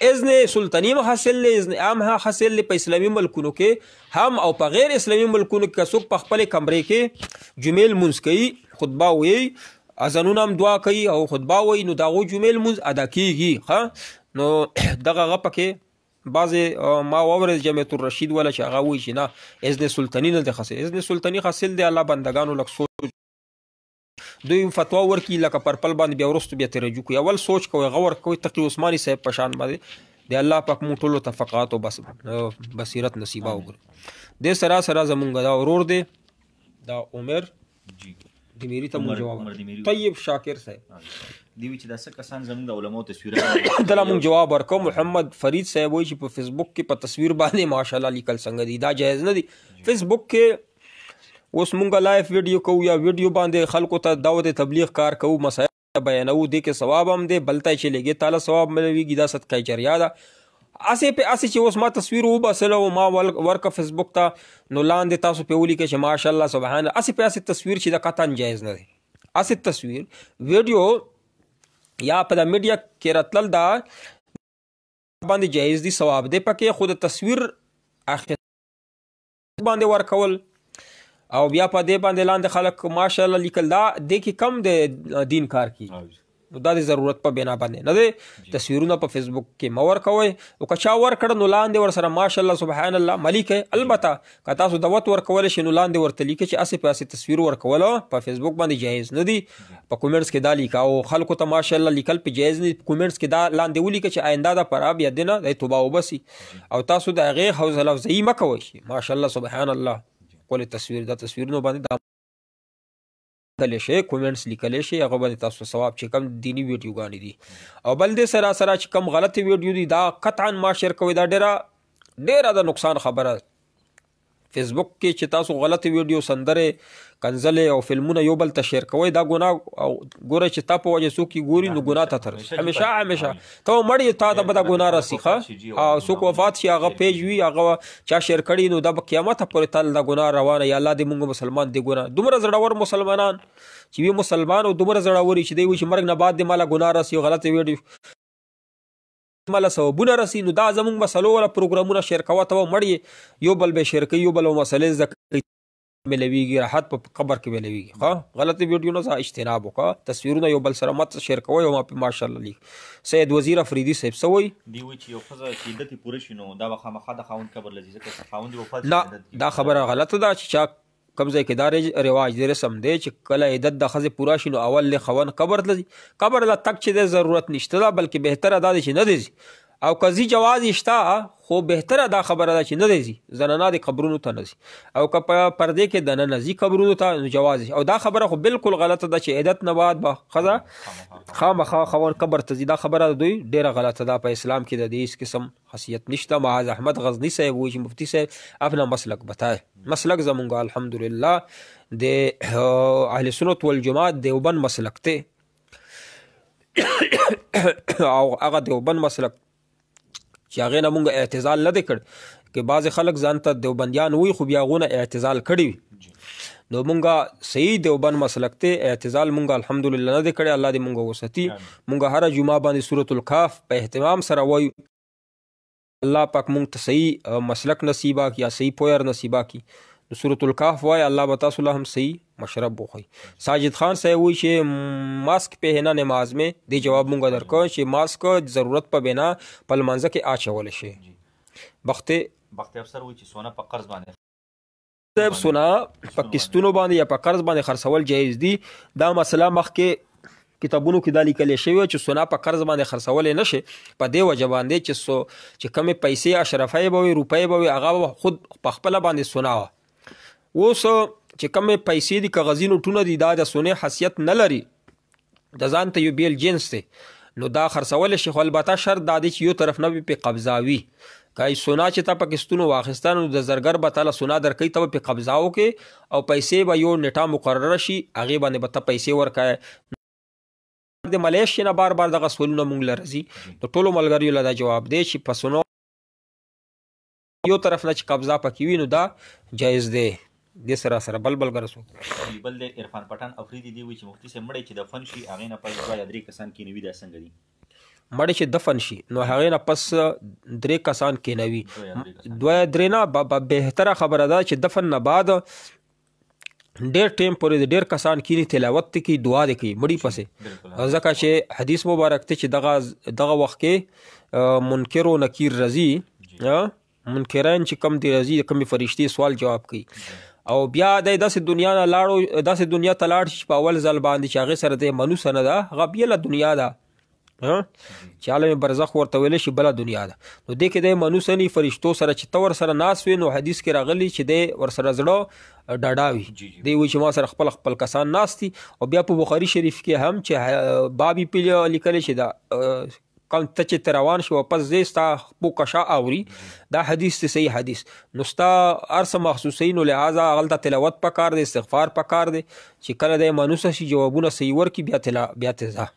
اذن سلطانی هم حاصل دی، اذن عام هم حاصل دی په اسلامي ملکونو کې هم او په غیر اسلامي ملکونو کې. څوک په خپل کمرې کې جمعې لمونځ کوي، خطبه وایي، اذانونه هم دعا کوي او خطبه وایي، نو د هغو جمعې لمونځ ادا کېږي. نو دغه هغه پکې بعضې ما واورېد جامعة الرشید ولا چې هغه وایي چې نه اذن سلطاني نه دی حاصل. اذن سلطاني حاصل دی، الله بندگانو لږ سوچ دوی فتوا ورکي لکه پر پل باندې بیا وروستو بیا ترجو کوي. اول سوچ کوئ، غور کوئ، تقي عثماني صاحب په شان باندې د الله پاک مونږ ټولو ته فقاهت او بصیرت نصیبه وکړي. دې سره سره زمونږ دا ورور دی دا عمر دمیری ته مونږ جواب طیب شاکر صاحب دی وی چې دا څه کسان زموږ د علماو تصویرونه دله مونږ جواب ورکو. محمد فرید صاحب وایي چې په فیسبوک کې په تصویر باندې ماشاءالله لیکل څنګه دي، دا جایز نه دي. فیسبوک کې اوس مونږ لایف ویډیو کوو یا ویډیو باندې خلکو ته دعوت تبلیغ کار کوو، مسایل بیانو، دې کې ثواب هم دی، بل ته چې لګي تعالی ثواب ملويږي، دا صدقه جاریه ده. اسې په اسې چې اوس ما تصویر وباسله او ما ورکه فیسبوک ته، نو لاندې تاسو په ولیکئ چې ماشاءالله سبحان الله. اسې په اسې تصویر چې د قطعا جایز نه دی. اسې تصویر ویډیو یا په د میډیا کې راتلل دا باندې جایز دي، ثواب دی پکې، خو د تصویر اخر باندې ورکول او بیا په دې باندې لاندې خلک ماشاءالله لیکل، دا دې کې کم د دین کار کیږي. نو دا د ضرورت په بنا باندې نه دی. تصویرونه په فیسبوک کې مه ورکوئ، او که چا ورکړه نو لاندې ورسره ماشاءالله سبحان الله ملیکئ. البته که تاسو دعوت ورکولی شئ نو لاندې ورته لیکئ چې اسې په اسې تصویر ورکول په فیسبوک باندې جایز نه دي. په کومنټس کې دا لیکه او خلکو ته ماشاءالله لیکل په جایز نه دي. په کومنټس کې دا لاندې ولیکئ چې آینده دپاره بیا دې نه دی توبه وباسي، او تاسو د هغې حوصله افزایي مه کوئ. ماشاءالله سبحان الله کولې تصویر دا تصویرونو باندې دا لیکلی شي، کومنټس لیکلی شي، هغه باندې تاسو ثواب چې کم دینی ویډیوګانې دي. او بل دې سره سره چې کم غلطې ویډیو دي دا قطعا ما شیر کوئ، دا ډېره د نقصان خبره. فیسبوک کې چې تاسو غلطې ویډیو سندرې کنځلې او فلمونه یو بل ته شیر کوئ، دا ګناه. او ګوره چې تا په وجه څوک یې ګوري نو ګناه ته ترسي، همیشه ته مړ یې، تا ته به دا ګناه رسي. ښه څوک وفات شي هغه پیج وي هغه چا شیر کړي، نو دا به قیامته پورې تل دا ګناه روانه. یا الله دې مونږ مسلمان دې ګناه دومره زړور مسلمانان چې وي مسلمان او دومره زړور چې دی وي چې مرګ نه بعد دې ماله ګناه رسي او غلطې ویډیو ماله ثوابونه رسي. نو دا زمونږ مسلو والا پروګرامونه شیر کوه، ته مړ یې یو بل به شیر کوي، یو بل مسلې زده کوي، ملویږي راحت په قبر کې ملویږي. ښه غلطې ویډیو نه اجتناب وکړه، تصویرونه یو بل سره مت شیر کوئ. او ما په ماشاءالله لیک سید وزیر افریدي صاحب څه وایي، دی وایي چې یو ښځه چې عدت یې پوره شي نو دا به خامخا د خاوند قبر لځي، ځکه چې خاوند یې وفات نه دا خبره غلطه ده چې چا کوم ځای کې دا رواج دی رسم دی چې کله عدت د ښځې پوره شي نو اول خاوند قبر ته ځي. قبر له تک چې د ضرورت نشته ده، بلکې بهتره دا دی چې نه دی ځي. او که ځي جواز یې شته خو بهتره دا خبره ده چې نه دی ځي زنانه د قبرونو ته نه ځي او که په پردې کې دننه ځي قبرونو ته نو جواز او دا خبره خو بالکل غلطه ده چې عدت نه بعد به ښځه خامخا خاوند قبر ته ځي دا خبره د دوی ډېره غلطه ده په اسلام کې د دې هېڅ قسم حیثیت نشته معاذ احمد غزنی صاحب وایي چې مفتی صاحب اپنا مسلک بتائے مسلک زمونږ الحمدلله د اهل سنت والجماعت دیوبند مسلک ته او هغه دیوبند مسلک چې هغې نه مونږ اعتزال نه دی کړ که بعضې خلک ځان ته دیوبندیان وي خو بیا هغو نه اعتزال کړي وي نو مونږ صحیح دیوبند مسلک ته اعتزال مونږ الحمدلله نه دی کړی الله دې مونږ وساتي مونږ هره جمعه باندې سورة الکهف په اهتمام سره وایو الله پاک مونږ ته صحیح مسلک نصیبه کړي یا صحیح پویر نصیبه کړي نو سورة الکهف وایي الله به تاسو له هم صحیح مشرب وخوي ساجد خان صاحب وایي چې ماسک پهنا نماز میں دی جواب مونږ درکړو چې ماسک ضرورت په بنا په لمانځه کې اچولی شي بخت افسر وایي چې سونا په قرض باندې صاحب سونا په کستونو باندې یا په قرض باندې خرڅول جایز دي دا مسله مخکې کتابونو کې دا لیکل شوی چې سونا په قرض باندې خرڅول نه شي په دې وجه باندې چې کمې پیسې اشرفۍ به وي روپۍ به وي هغه خود په خپله باندې سونا وه اوس چې کمې پیسې دي کاغذي نوټونه دي دا د سونې حیثیت نه لري د ځان ته یو بیل جنس دی نو دا خرڅولی شي خو البته شرط دا دی چې یو طرف نه به پې قبضه وي که سونا چې تا په کستونو واخیسته نو د زرګر به تاله سونا درکوي ته به پې قبضه وکړې او پیسې به یو نیټه مقرره شي هغې باندې به ته پیسې ورکوې د ملیشیا نه بار بار دغه سوالونه مونږ له راځي د ټولو ملګریو له دا جواب دی چې په سونو یو طرف نه چې قبضه پکې وي نو دا جایز دی دې سره بل ګرسو بل د عرفان پټان افریدي دی وایي چې مفتي صاحب مړی چې دفن شي هغې نه پس 2 یا 3 کسان کېنوي دا څنګه دي مړی چې دفن شي نو هغې نه پس 3 کسان کېنوي 2 یا 3 نه بهتره خبره ده چې دفن نه بعد ډېر ټیم پورې د ډېر کسان کینی تلاوت ته کوي دعا دې کوي مړي پسې ځکه چې حدیث مبارک ته چې دغه وخت کې منکر و نکیر رضي منکرین چې کم دی رضي کمې فرشتې سوال جواب کوي او بیا د داسې دنیا نه لاړو داسې دنیا ته لاړ شي په اول ځل باندې چې هغې سره د منوسه نه ده هغه بیله دنیا ده چې عالم برزخ ورته ویلی شي بله دنیا ده نو دې کې د منوسه نی فرشتو سره چې ته ورسره ناست وي نو حدیث کې راغلی چې دی ورسره زړه ډاډا وي دی وایي چې ما سره خپل کسان ناست دي او بیا په بخاري شریف کې هم چې بابي پې لیکلی چې دا کم ته چې ته روان شي واپس ځې ستا پوکشا اوري دا حدیث دی صحیح حدیث نو ستا هر څه مخصوصوي نو لہذا هغلته تلاوت پکار دی استغفار پکار دی چې کله دی مانوسه شي جوابونه صحیح ورکړي بیا ته ځه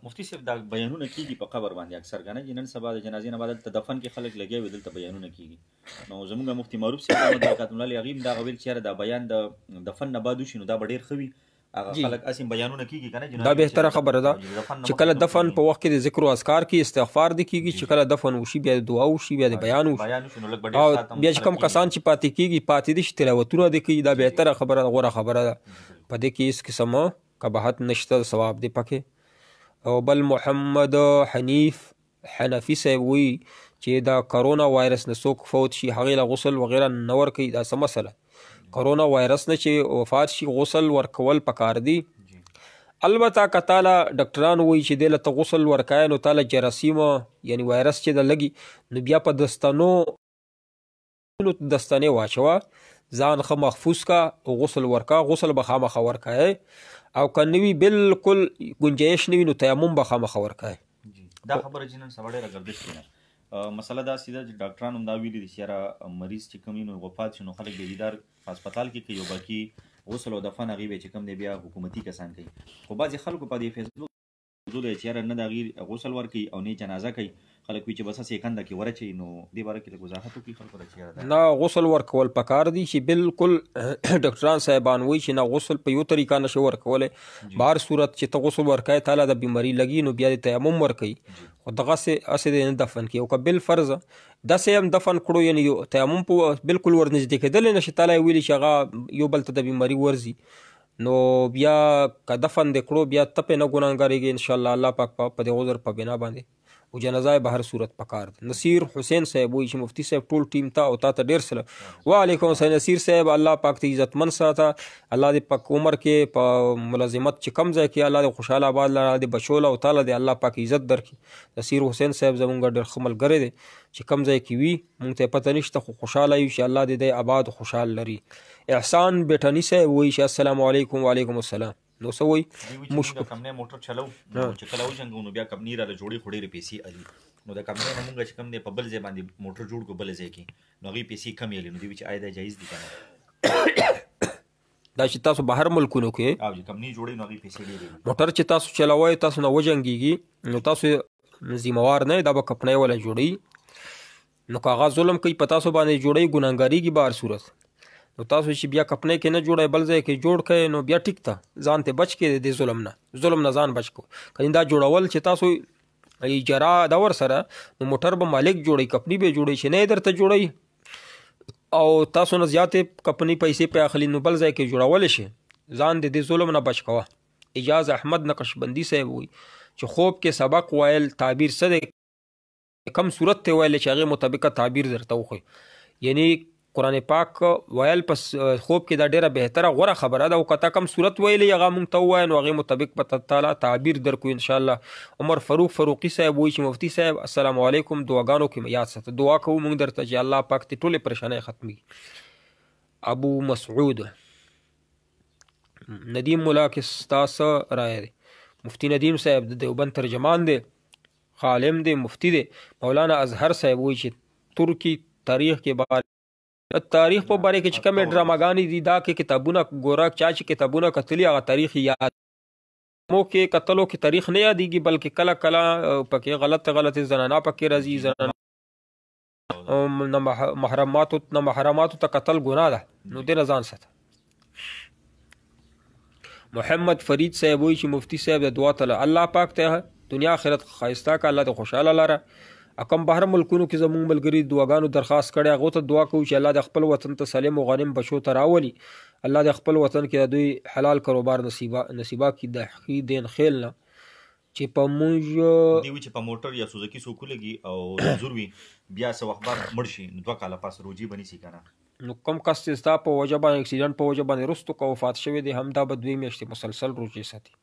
مفتی صاحب دا بیانونه کیږي په قبر باندې اکثر کنه چې نن سبا د جنازې نه بعد دلته دفن کې خلک لګیا وي دلته بیانونه کیږي نو زموږ مفتی معروف صاحب برکات الله علیه هغې دا ویل چې دا بیان د دفن نه بعد وشي نو دا به ډېر ښه وي خلک اسیم بیانونه کیږي کنه دا بهتره خبره ده چې کله دفن په وخت کې د ذکر او اذکار کې استغفار دی کیږي چې کله دفن وشي بیا د دعا وشي بیا د بیان وشي او بیا چې کم کسان چې پاتې کیږي پاتې دي چې تلاوتونه دي کوي دا بهتره خبره ده غوره خبره ده په دې کې هېڅ قسم قباحت نشته ثواب دی پکې او بل محمد حنیف حنفي صاحب وایي چې دا کرونا وایرس نه څوک فوت شي هغې له غسل وغیره نه ورکوي دا څه مسله کرونا وایرس نه چې وفات شي غسل ورکول پکار دي البته که تاله ډاکټران وایي چې دی له ته غسل ورکوې نو تاله جراثیم یعنی وایرس چې د لګي نو بیا په دستنو دستنې واچوه ځان ښه محفوظ کا غسل ورکا غسل به خامخه ورکوې او که نوي بالکل ګنجایش نوي نو تیمم به خامخه ورکوې دا خبره چې نن سبا ډېره ګردش کېنه مسله دا سیده چې ډاکټران هم دا ویلي دي چې یاره مریض چې کوم وي نو وفات شي نو خلک به دیدار په هسپتال کې کوي او باقي غسل او دفن هغې به چې کوم دی بیا حکومتي کسان کوي خو بعضې خلکو په دې فیسبوک موضوع دی چې یاره نه د هغې غسل ورکوي او نه جنازه کوي خلک وایي چې بس هسې کنده کې ورچوي نو دې باره کې لږ وضاحت وکړي خلکو ته چې یاره نه غسل ورکول پکار دي چې بالکل ډاکټران صاحبان وایي چې نه غسل په یو طریقه نشي ورکولی بهر صورت چې ته غسل ورکوې تاله د بیماري لګي نو بیا د تیمم ورکوي خو دغسې هسې دی نه دفن کړي او که بالفرض داسې هم دفن کړو یعنی تیمم په بالکل ورنږدې کېدلی نه شي تاله یې ویلي چې هغه یو بل ته د بیماري ورځي نو بیا که دفن دې کړو بیا ته پې نه ګناهګارېږي انشاءالله الله پاک په دې عذر په بنا باندې او جنازه به هر صورت پکار ده. نصیر حسین صاحب وایي چې مفتی صاحب ټول ټیم ته او تا ته ډېر سلام. وعلیکم السلام نصیر صاحب، الله پاک ته عزتمن ساته، الله دې پاک عمر کې په ملازمت چې کم ځای کې الله دې خوشحاله آباد لره دې بچوله او تعالی دې الله پاک عزت درکړي. نصیر حسین صاحب زمونږ ډېر ښه ملګری دی چې کم ځای کې وي مونږ ته پته نشته، خو خوشحاله یو چې الله دې دی آباد او خوشحال لري. احسان بیټني صاحب وایي چې السلام علیکم. وعلیکم السلام. نو څه وایي موږ کمنۍ موټر چلو چې کله وجنګو نو بیا کمنۍ راله جوړې خو ډېرې پیسې الي نو د کمنۍ نه مونږ چې کم دی په بل ځای باندې موټر جوړ کړو بل ځای کې نو هغوی پیسې کمې الي نو دوی چې آیا دا جایز دي که نه؟ دا چې تاسو بهر ملکونو کې او چې کمنۍ جوړوي نو هغوی پیسې ډېرې موټر چې تاسو چلوئ تاسو نه وجنګېږي نو تاسو ذموار نه دا به کمپنۍ والا جوړوي نو که هغه ظلم کوي په تاسو باندې جوړوي ګناهګارېږي به هر صورت نو تاسو چې بیا کپنۍ کې نه جوړئ بل ځای کې جوړ کړئ نو بیا ټیک ته ځان ته بچ کړئ د ظلم نه ځان بچ کړو. که دا جوړول چې تاسو اجاره ده ورسره نو موټر به مالک جوړوي کپنۍ به جوړوي چې نه یې درته جوړوي او تاسو نه زیاتې کپنۍ پیسې پرې اخلي نو بل ځای کې جوړولی شي. ځان د دې ظلم نه بچ کوه. اجاز احمد نقشبندي صاحب وایي چې خوب کې سبق ویل تعبیر څه دی کم صورت ته ویل چې هغې مطابقه تعبیر درته وښوي. یعنی قرآن پاک ویل پس خوب کې دا ډیره بهتره غوره خبره ده او که تا کم صورت ویلی هغه مونږ ته ووایه نو هغې مطابق به تعالی تعبیر درکو انشاءالله. عمر فاروق فاروقي صاحب وایي چې مفتی صاحب السلام علیکم دعاګانو کې یاد ساته دعا کوو مونږ درته چې الله پاک دې ټولې پریشانۍ ختمي. ابو مسعود ندیم ملا کې ستا څه رایه دی؟ مفتی ندیم صاحب د دیوبند ترجمان دی، عالم دی، مفتی دی. مولانا اظهر صاحب وایي چې ترکی تاریخ کې بار تاریخ په باره کې چې کومې ډراماګانې دي دا کې کتابونه ګوره چا چې کتابونه کتلي هغه تاریخ یاد مو کې کتلو کې تاریخ نه یادېږي بلکې کله کله پکې غلط زنانه پکې راځي نه محرماتو ته قتل ګناه ده نو دې نه ځان ساته. محمد فرید صاحب وایي چې مفتی صاحب د دعا ته الله پاک ته دنیا آخرت ښایسته که الله ته خوشحاله لره. کم بهر ملکونو کې زموږ ملګري دعاګانو درخواست کړی هغو ته دعا کوو چې الله د خپل وطن ته سالم و غانم بچو ته راولي. الله د خپل وطن کې د دوی حلال کاروبار نصیبا کړي د ښې دین خیل نه چې په موږ دی چې په موټر یا سوزوکي څوک ولګي او زور وي بیا څه وخت بعد مړ شي نو 2 کاله پس روجي بنیسي که نه نو کم کس چې ستا په وجه باندې اکسیډنټ په وجه باندې رستو که وفات شوی دی هم دا به 2 میاشتې مسلسل روجې ساتي.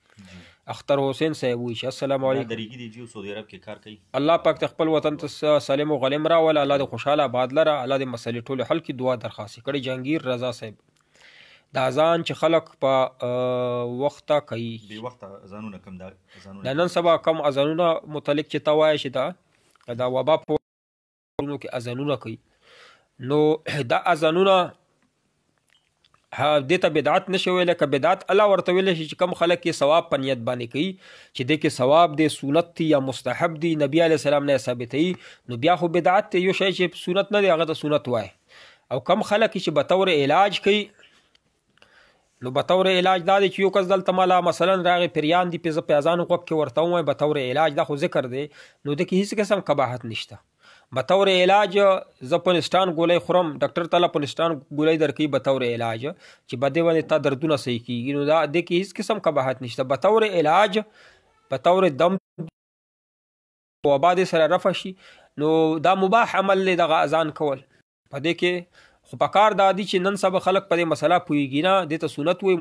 اختر حسین صاحب وایي چې السلام علیکم دریږي دی چې سعودي عرب کې کار کوي الله پاک ته خپل وطن ته سالم و غلم راوله الله د خوشحاله آباد لره الله د مسلې ټولې حل کړي. دعا درخواست کړي. جهانگیر رضا صاحب د اذان چې خلق په وخته کوي بې وخته اذانونه کم دا د نن سبا کم اذانونه متعلق چې ته وایې چې دا وبا په وختونو کې اذانونه کوي نو دا اذانونه دې ته بدعت نشي ویلی که بدعت الله ورته ویلی شي چې کم خلک یې ثواب په نیت باندې کوي چې دې کې ثواب دی سنت دی یا مستحب دی نبی علیه السلام نه ثابتوي نو بیا خو بدعت دی. یو شی چې سنت نه دی هغه ته سنت وایي او کم خلک چې بطور علاج کوي نو بطور علاج دا دی چې یو کس دلته مالا مثلا راغی پریان دی په اذان غوږ کې ورته ووایي بطور علاج دا خو ذکر دی نو د کې هیڅ قسم قباحت نشته. بطور علاج زه پنسټان ګولۍ خورم ډاکټر تعالی پنسټان ګولۍ درکوي بطور علاج چې بدې باندې تا دردونه صحیح کېږي نو دا دې کې هیڅ قسم قباحت نشته. بطور علاج بطور دم وبا دې سره رفع شي نو دا مباح عمل دی دغه اذان کول. په دې کې خو پکار دا دي چې نن سبا خلک په دې مسله پوهېږي نه دې ته سنت وایي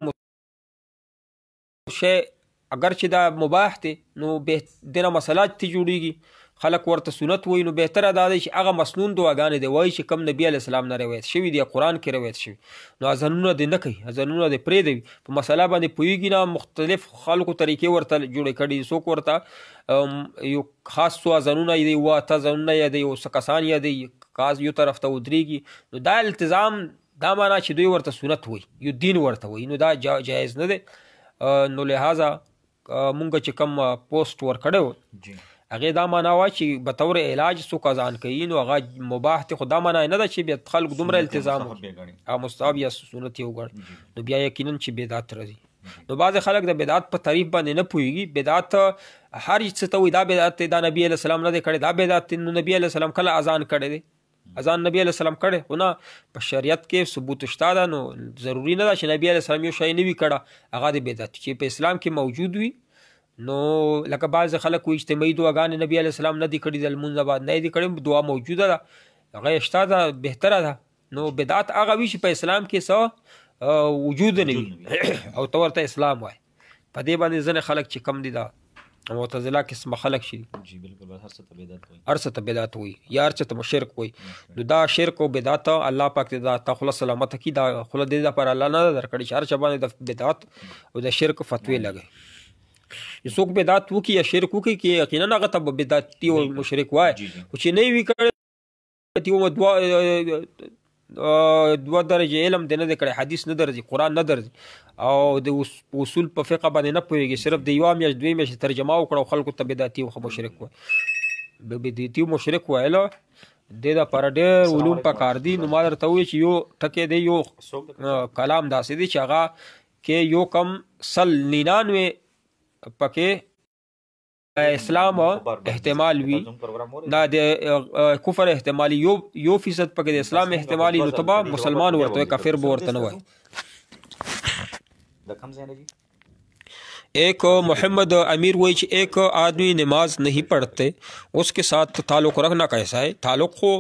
شی اگر چې دا مباح دی نو دې نه مسله تی جوړېږي خلک ورته سنت وایي نو بهتره دا دی چې هغه مسنون دعاګانې دی وایي چې کم نبي علیه السلام نه روایت شوي دي قرآن کې روایت شوي نو اذانونه دې نه کوي اذانونه دې پرېږدوي په مسله باندې پوهېږي نه مختلف خلکو طریقې ورته جوړې کړي څوک ورته یو خاص څو اذانونه دی 8 اذانونه یې دی یو څه کسان یې دی یو طرف ته ودرېږي نو دا التزام دا معنا چې دوی ورته سنت وایي یو دین ورته وایي نو دا جایز نه دی. نو لہذا مونږ چې کم پوسټ ورکړی هغې دا معنا وه چې بطور علاج څوک اذان کوي نو هغه مباح دی خو دا معنا نه ده چې بیا خلک دومره التزام وکړي مستحب یا سنت یې وګڼي نو بیا یقینا چې بدعت راځي. نو بعضې خلک د بدعت په تعریف باندې نه پوهېږي بدعت هر څه ته وایي دا بدعت دی دا نبي علیه السلام نه دی کړی دا بدعت دی نو نبي علیه السلام کله اذان کړی دی اذان نبی علیه السلام کړی خو نه په شریعت کې ثبوت شته ده نو ضروري نه ده چې نبي علیه السلام یو شی نه وي کړی هغه د بدعت چې په اسلام کې موجود وي نو لکه بعض خلک وایي اجتماعي دعاګانې نبي علیه السلام نه دي کړي د لمونځ بعد نه دي کړي دعا موجوده ده هغه شته ده بهتره ده نو بدعت هغه وي چې په اسلام کې څه وجود نه وي او ته ورته اسلام وایي په دې باندې ځینې خلک چې کم دي دا معتزله قسمه خلک شي جی بالکل هر څه ته بدعت وایي هر څه ته بدعت وایي یا هر څه ته شرک وایي نو دا شرک او بدعت الله پاک دې دا تخله سلامت کی دا خله دې لپاره الله نه درکړي چې هر چا باندې د بدعت او د شرک فتوی لګي څوک بدعت وکي یا شرک وکي کې یقینا هغه ته بدعتي او مشرک وایي او چې نه وی کړي تی دوه درجه علم دی نه دی کړی حدیث نه درځي قرآن نه درځي او د اصول په فقه باندې نه پوهېږي صرف د یوه میاشت دوی میاشتې ترجمه وکړه او خلکو ته بدعتي او مشرک وایي بدعتي مشرک ویله دې دپاره ډېر علوم پکار دي نو ما درته ووایي چې یو ټکی دی یو کلام داسې دی چې هغه کې یو کم 99 پکې اسلام احتمال وي دا د کفر احتمالي یو فیصد پکې د اسلام احتمالي نو تبا مسلمان ورته کافر به ورته نه وایي ایک محمد امیر وایي چې ایک آدمی نماز نہیں پڑھتے اس کے ساتھ تعلق رکھنا کیسا ہے تعلق خو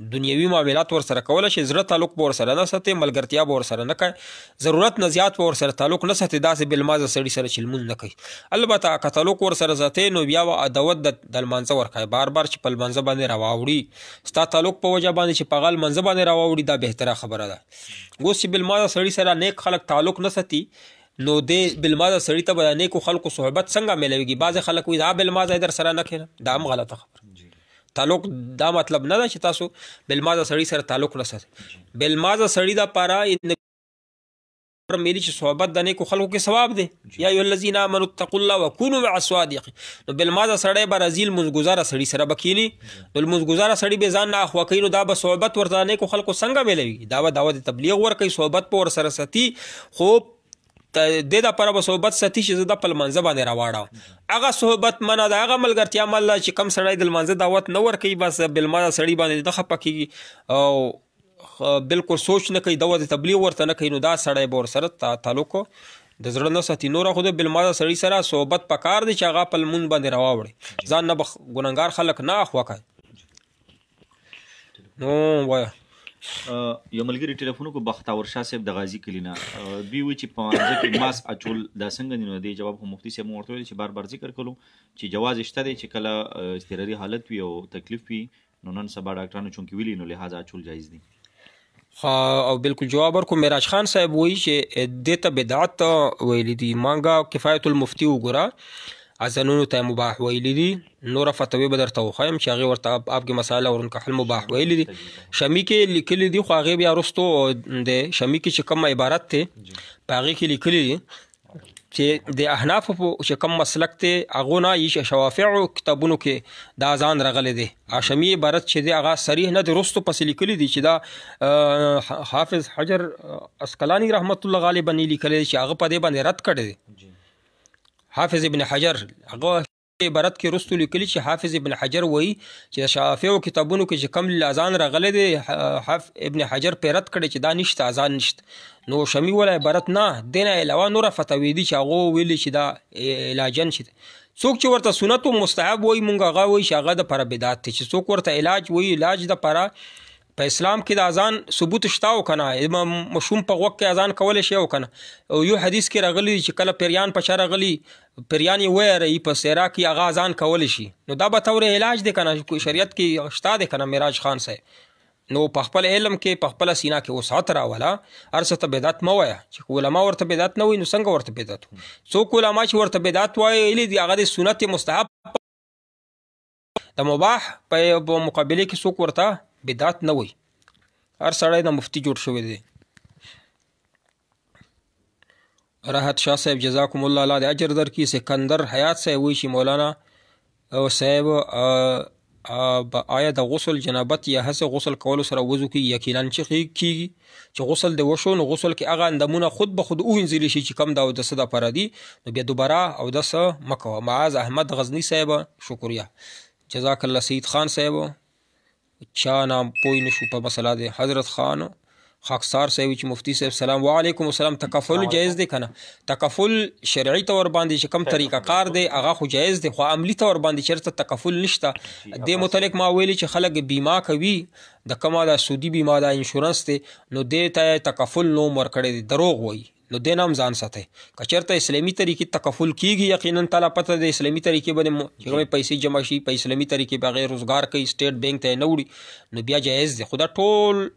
دنیوي معاملات ور سره کوله شي زړه تعلق به ور سره نه ساتي ملګرتیا به ور سره نه کوي ضرورت نه زیات به ور سره تعلق نه ساتي داسې بالمازه سړي سره چې لمونځ نه کوي البته که تعلق ور سره ساتي نو بیا به دعوت د لمانځه ورکوي بار بار چې په لمانځه باندې راواوړي ستا تعلق په وجه باندې چې په هغه لمانځه باندې راواوړي دا بهتره خبره ده اوس چې بالمازه سړي سره نیک خلک تعلق نه ساتي نو دې بالمازه سړي ته به نیکو خلکو صحبت څنګه میلويږي بعضې خلک وایي دا بالمازه در سره نه کښېنه دا هم غلطه خبره تعلق دا مطلب نه ده چې تاسو بالمازه سړي سره تعلق نه ساتئ بالمازه سړي دا پاره میری چې صحبت د نیکو خلکو کې ثواب دی یا ایها الذین آمنوا اتقوا الله وکونوا مع الصادقین نو بالمازه سړی به رزیل منځګزاره سړي سره بکینی نو المنځګزاره سړي به ځان نه اخوا کوي نو دا به صحبت ورته نیکو خلکو څنګه میلوي دا به دعوت تبلیغ ورکوي صحبت په ور سره ساتي خو د دپاره به صحبت ساتي چې زه د په لمانځه باندې راواړم هغه صحبت منه ده هغه ملګرتیا مله چې کم سړی د لمانځه دعوت نه ورکوي بس بالمازه سړي باندې نه خفه کېږي او بالکل سوچ نه کوي دعوت تبلیغ ورته نه کوي نو دا سړی به ورسره تعلق د زړه نه ساتي نوره خو د بالمازه سړي سره صحبت پکار دی چې هغه په لمونځ باندې راواوړي ځان نه به ګنهګار خلک نه اخوا کوي نو وایه یو ملګری ټلیفون کو بختاور شاه صاحب د غازی کلینا دوی وی چې په مانځه کې ماس اچول دا څنګه دی نو دی جواب خو مفتي صاحب ورته چې بار بار ذکر کولو چې جواز شته دی چې کله اضطراري حالت وي او تکلیف وي نو نن سبا ډاکټرانو چونکی ویلي نو لہذا اچول جایز دی او بالکل جواب ورکو معراج خان صاحب وایي چې دې ته بدعت ویلي دي مانګه کفایت المفتی وګوره اذانونو ته مباح ویلي دي نوره فتوی به درته وښیم چې هغې ورته آبکې مسایل او انکحل مباح ویلي دي شمی کې لیکلي دي خو هغې بیا وروستو د شمی کې چې کوم عبارت دی په هغې کې لیکلي دي چې د احنافو چې کوم مسلک دی هغو نه یې شوافعو کتابونو کې دا اذان راغلی دی شمی عبارت چې دی هغه صریح نه دی وروستو پسې لیکلي دي چې دا حافظ حجر اسقلاني رحمت الله غالبا لیکلی دی چې هغه په دې باندې رد کړی دی حافظ ابن حجر هغه عبارت کې رستو لیکلي چې حافظ ابن حجر وایي چې د شافعیو کتابونو کې چې کم اذان راغلی دی حافظ ابن حجر پې رد کړی چې دا نشته اذان نشته نو شمی ولا عبارت نه دې نه علاوه نوره فتوی دي چې هغو ویلي چې دا علاجن شي څوک چې ورته سنت و مستحب وایي مونږ هغه وایي چې هغه دپاره بدعت دی چې څوک ورته علاج وایي علاج دپاره په اسلام کې د اذان ثبوت شته او کنه مشوم په غوږ کې اذان کولی شي او کنه او یو حدیث کې راغلی چې کله پیریان په چا راغلي پیریان یې ویری په سیرا کې هغه اذان کولی شي نو دا به طور علاج دی کنه شریعت کې شته دی کنه معراج خان صاحب نو په خپل علم کې په خپل سینه کې وسعت راوله هر څه ته بدعت مه وایه چې علما ورته بدعت نه وایي نو څنګه ورته بدعت څوک علما چې ورته بدعت وایي دي هغه د سنت مستحب د مباح په مقابله کې څوک ورته بدعت نه وایي هر سړی د مفتی جوړ شوی دی راحت شاه صاحب جزاکم الله الله د اجر درکړي سکندر حیات صاحب وایي چې مولانا صاحب آیا د غسل جنابت یا هسې غسل کولو سره وضو کېږي یقینا چې کېږي چې غسل د وشو نو غسل کې هغه اندامونه خود به خود ووینځلی شي چې کم د اودسه دپاره دي نو بیا دوباره اودسه مه کوه معاذ احمد غزني صاحب شکریه جزاک الله سید خان صاحب چا نام پوی نشو په مسله دی حضرت خان خاکسار صاحب چې مفتی صاحب سلام وعلیکم السلام. تکفل جایز دی کنه؟ تکفل شرعي تور باندې چې کم طریقه کار دی هغه خو جایز دی، خو عملی تور باندې چېرته تکفل نشته. د متعلق ما ویلي چې خلک بیمه کوي د کومه د سودي بیمه د انشورنس دی نو دې ته تکفل نوم ورکړی دی، دروغ وایي، نو دې نام ځان ساتئ. که چېرته اسلامي طریقې تکفل کیږي یقینا تعالی پته د اسلامي طریقې باندې چې کومې پیسې جمع شي په اسلامي طریقې بغیر روزګار کوي سټیټ بینک ته نه وړي نو بیا جایز دی. خو دا ټول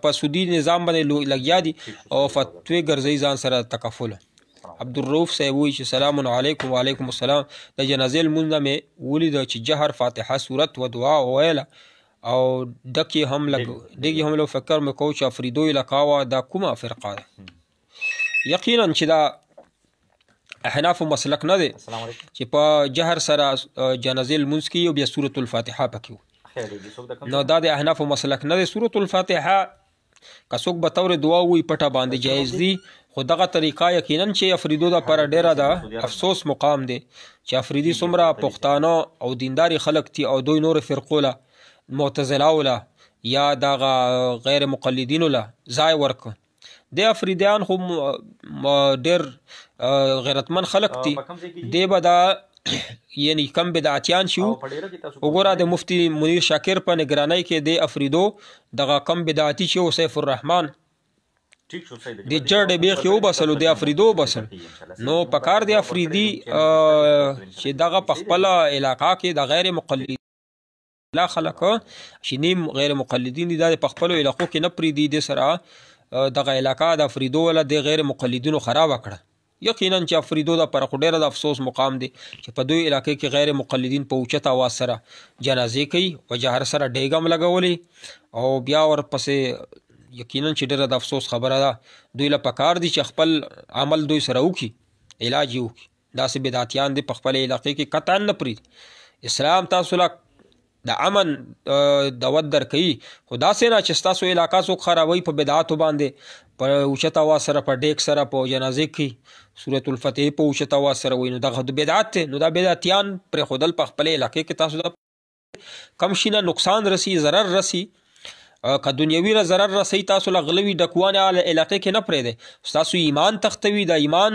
په سودي نظام باندې لګیا دي او فتوی ګرځي ځان سره تکفل. عبدالرؤف صاحب وایي چې سلام علیکم. وعلیکم السلام. د جنازې لمونځ مې ولیده چې جهر فاتحه صورت و دعا وویله او ډکې هم لږ فکر مې کوو چې افریدو لکاوه دا کومه فرقه ده؟ یقینا چې دا احنافو مسلک نه دی چې په جهر سره جنازې لمونځ کوي او بیا سورة الفاتحه پکې نو دا د احنافو مسلک نه دی. سورة الفاتحه که څوک به طور دعا وي پټه باندې جایز دي، خو دغه طریقه یقینا چې افریدو دپاره ډیره د افسوس مقام دی چې افریدي څومره پښتانه او دینداري خلک دي او دوی نور فرقو له معتزلاو له یا دغه غیر مقلدینو له ځای ورک. د افریدیان خو ډیر غیرتمن خلک دي، دی به دا یعنی کم بدعتیان شو. وګوره د مفتی منیر شاکر په نگرانی کې د افریدو دغه کم بدعتی چې سیف الرحمن د جړ بیخ یو بسلو د افریدو بسل نو پکار د افریدي چې دغه په خپل علاقه کې د غیر مقلد لا خلک چې نیم غیر مقلدین دي د په خپل علاقو کې نه پریدي د سره دغه علاقه د افریدو ولا د غیر مقلدینو خراب کړه. یقینا چې افریدو د پر خډیره د افسوس مقام دی چې په دوی علاقې کې غیر مقلدین په اوچت आवाज سره جنازې کوي او جهر سره ډیګم لګولي او بیا ورپسې یقینا چې ډیره د افسوس خبره ده. دوی له پکار دي چې خپل عمل دوی سره وکړي، علاج یې وکړي. داسې بدعتیان دي په خپل علاقې کې قطعا نه پرېږدي. اسلام تاسو له د امن دعوت درکوي، خو داسې نه چې ستاسو علاقه څوک خرابوي په بدعاتو باندې په اوچت आवाज سره په ډیک سره په جنازې کې سورة الفتح په اوچت आवाز سره وایي نو دغه بدعت دی. نو دا بدعتیان پرېښودل په خپل علاقې کې تاسو د کم شي نه نقصان رسی، ضرر رسی، که دنیوي ضرر رسی تاسو له غلوي ډکوانې علاقې کې نه پرېږدئ. ستاسو ایمان تختوي، د ایمان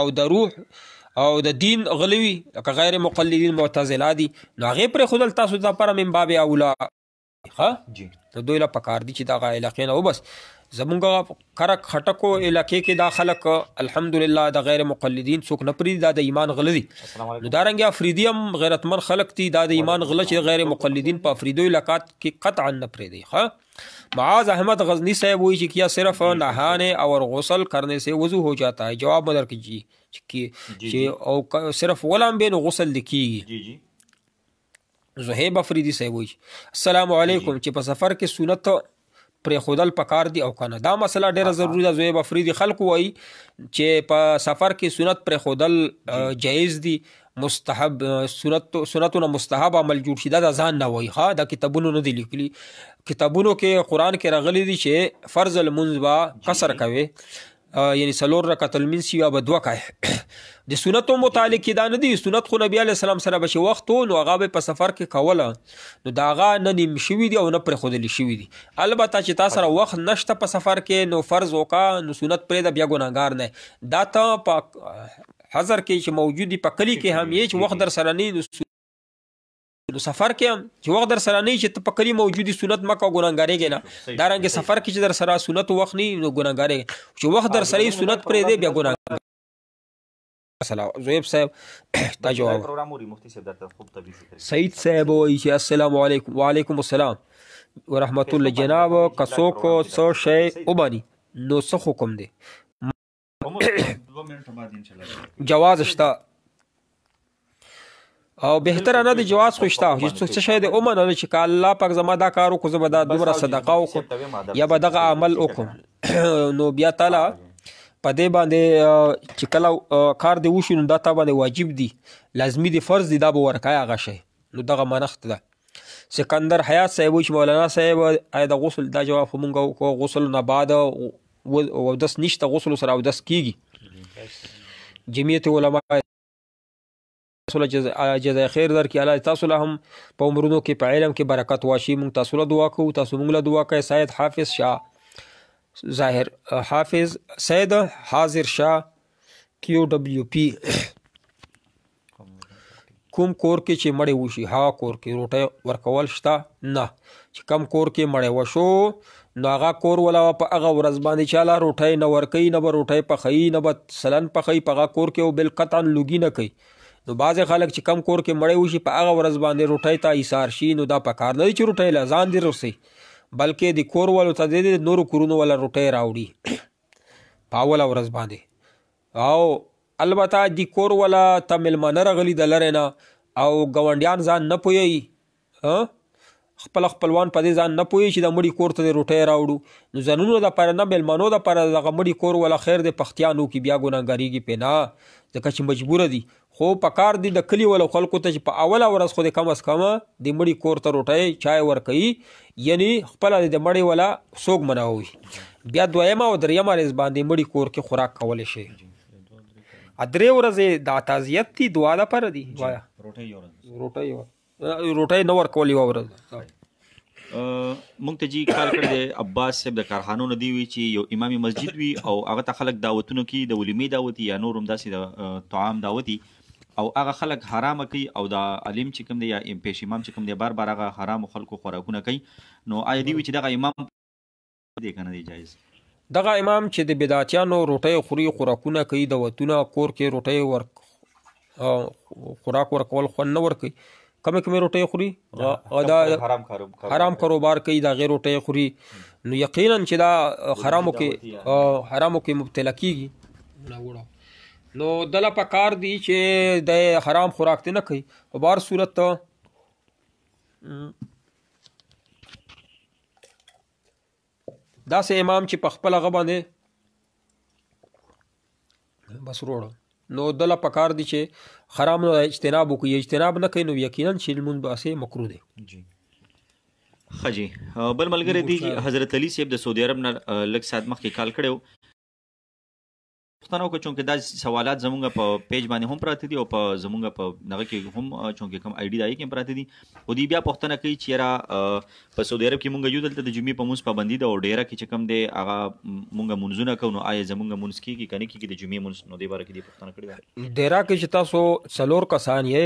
او د روح او د دین غلوي لکه غیر مقلدین معتزله دي نو هغې پرېښودل تاسو دپاره من باب اولا نو دوی له پکار دي چې دغه علاقې نه وبس. زمونږ کرک خټکو علاقې کې دا خلک الحمدلله د غیر مقلدین څوک نه پرېږدي، دا د ایمان غله دي. نو دارنګې افریدي هم غیرتمن خلک دي، دا د ایمان غله چې غیر مقلدین په افریدو علاقات کې قطعا نه پرېږدي. معاذ احمد غزنی صاحب وایي چې کیا صرف نہانے اور غسل کرنے سے وضو ہو جاتا ہے؟ جواب مدر کیجیے او صرف غلام بین غسل لکیږي. زهیب افریدی صاحب وایي السلام علیکم چې په سفر کې سنت پرېښودل پکار دي او کنه؟ دا مسله ډیره ضروري ده. زهیب افریدي خلکو وایي چې په سفر کې سنت پرېښودل جایز دي، مستحب سنتونه مستحب عمل جوړ شي. دا د ځان نه وایي، ها دا کتابونو نه دي لیکلي. کتابونو کې قرآن کې راغلی دي چې فرض لمونځ به قصر کوي، یعنی 4 رکعت لمونځ یا به 2 کوي. د سنتو متعلق دا نه دي. سنت خو نبی علیه السلام سره به چې وخت و نو هغه به په سفر کې کوله نو د هغه نه نیم شوي دي او نه پرېښودلي شوي دي. البته چې تا سره وخت نشته په سفر کې نو فرض وکړه نو سنت پرېږده بیا ګناهګار نه. دا ته په حضر کې چې موجود دي په کلي کې هم یې چې وخت در سره نه نو سفر کې هم چې وخت در سره نه چې ته په کلي موجودي سنت مه کوه ګناهګارېږې نه. دارنګې سفر کې چې در سره سنت وخت نه نو ګناهګارېږې، چې وخت در سره سنت پرېږدې بیا ګناهګار. زهیب صاحب تا جواب. سعید صاحب وایي چې السلام علیکم. وعلیکم السلام ورحمت الله. جناب که څوک څه شی وباني نو څه حکم دی؟ جواز شته او بهتره نه دی جواز خو شته چې څه شی دی ومنله چې که الله پاک زما دا کار وکړو زه به دا دومره صدقه وکړم یا به دغه عمل وکړم نو بیا تعالی په دې باندې چې کله کار دی وشي نو دا تا باندې واجب دی، لازمي دی، فرض دی، دا به ورکای هغه شی. نو دغه منښت ده. سکندر حیات صاحب وایي چې مولانا صاحب آیا د غسل دا جواب خو مونږ وکړو غسل نه بعد اودس نشته، غسل سره اودس کیږي. جمعیت علما جزای خیر در کې الله تاسو له هم په عمرونو کې په علم کې برکت واشي. مونږ تاسو له دعا کوو، تاسو مونږ له دعا کوئ. سید حافظ شاه ظاهر حافظ سید حاضر شاه QWP کوم کور کې چې مړی وشي هغه کور کې روټۍ ورکول شته نه. چې کم کور کې مړی وشو نو هغه کور ولا په هغه ورځ باندې چاله روټۍ نه ورکوي، نه به روټۍ پخوي، نه به سلن پخوي په هغه کور کې، او بالقطعا لوګي نه کوي. نو بعضې خلک چې کم کور کې مړی وشي په هغه ورځ باندې روټۍ ته ایثار شي، نو دا په کار نه دی چې روټۍ له ځان دې رسوي، بلکې د کور والو ته د نورو کورونو والا روټۍ راوړي په اوله ورځ باندې. او البته د کور والا ته مېلمانه راغلي د لرې نه او ګاونډیان ځان نه پوهوي، خپل خپلوان په دې ځان نه پوهوي چې د مړي کور ته د روټۍ راوړو، نو ځانونو دپاره نه مېلمانو دپاره دغه مړي کور والا خیر دی پختیان وکړي، بیا ګناهګارېږي پرې نه، ځکه چې مجبوره دي. خو په کار دی د کلي والو خلکو ته چې په اوله ورځ خو د کم از کمه د مړي کور ته روټۍ چای ورکوي، یعنی خپله د مړي والا څوک منوي. بیا دویمه او دریمه ورځ باندې مړي کور کې خوراک کولی شي. درې ورځې دا تعزیت دي، دعا دپاره دي، روټۍ نه ورکول یوه ورځ. مونږ ته جی کال کړی دی عباس صاحب د کارخانو نه دی وی چې یو امام مسجد وي او هغه ته خلک دعوتونه کوي، د ولیمې دعوت یا نور هم داسې د طعام دعوت او هغه خلک حرامه کوي او د عالم چې کوم دی یا پیش امام چې کوم دی بار بار هغه حرامو خلکو خوراکونه کوي. نو آیا دی وی چې دغه امام دی که نه دی جایز؟ دغه امام چې د بدعتیانو روټۍ خوري، خوراکونه کوي، دعوتونه کور کې روټۍ خوراک ورکول خوند نه ورکوي، کمې کمې روټۍ خوري، حرام کاروبار کوي، د هغې روټۍ خوري، نو یقینا چې دا حرامو کې مبتلا کېږي. نو دله په کار دی چې د حرام خوراک ته نه کوي. په بهر صورت داسې امام چې په خپل هغه باندې بس روړه، نو دله په کار دی چې حرام نه اجتناب وکړي، اجتناب نه کوي نو یقینا چې لمونځ به هسې مکروه دی. ښه جی. بل ملګری دی حضرت علي صاحب د سعودي عرب نه لږ ساعت مخکې کال کړی و، پوښتنه وکړه چونکې دا سوالات زمونږ په پیج باندې هم پراته دي او په زمونږ په دغه کې هم چونکې کوم آی ډي د هغې کې هم پراته دي. خو دوی بیا پوښتنه کوي چې یاره په سعودي عرب کې مونږ یو دلته د جمعې په مونځ پابندي ده او ډیره کې چې کوم دی هغه مونږ مونځونه کوو، نو آیا زمونږ مونځ کېږي که نه کېږي د جمعې مونځ؟ نو دې باره کې دې پوښتنه کړې ده. ډیره کې چې تاسو څلور کسان یې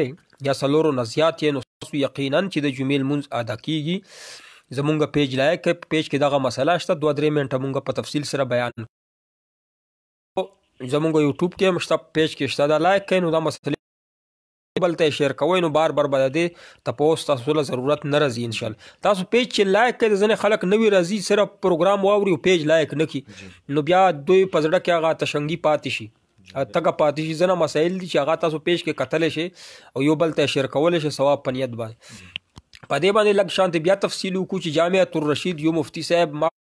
یا څلورو نه زیات یې، نو تاسو یقینا چې د جمعې لمونځ ادا کېږي. زمونږ پیج لایک پیج کې دغه مسله شته، 2-3 منټه مونږ په تفصیل سره بیان. زمونږ یوټیوب کې هم شته، پیج کې شته، دا لایک کوئ نو دا مسلې بل ته شیر کوئ، نو بار بار به د دې تپوس تاسو له ضرورت نه راځي. انشاءالله تاسو پیج چې لایک کوئ، ځینې خلک نوي راځي صرف پروګرام واوري او پیج لایک نه کړي، نو بیا دوی په زړه کې هغه تشنګي پاتې شي، تګه پاتې شي. ځینې مسایل دي چې هغه تاسو پیج کې کتلی شئ او یو بل ته شیر کولی شئ ثواب په نیت باندې. په دې باندې لږ شانتې بیا تفصیل وکړو چې جامعة الرشید یو مفتی صاحب ما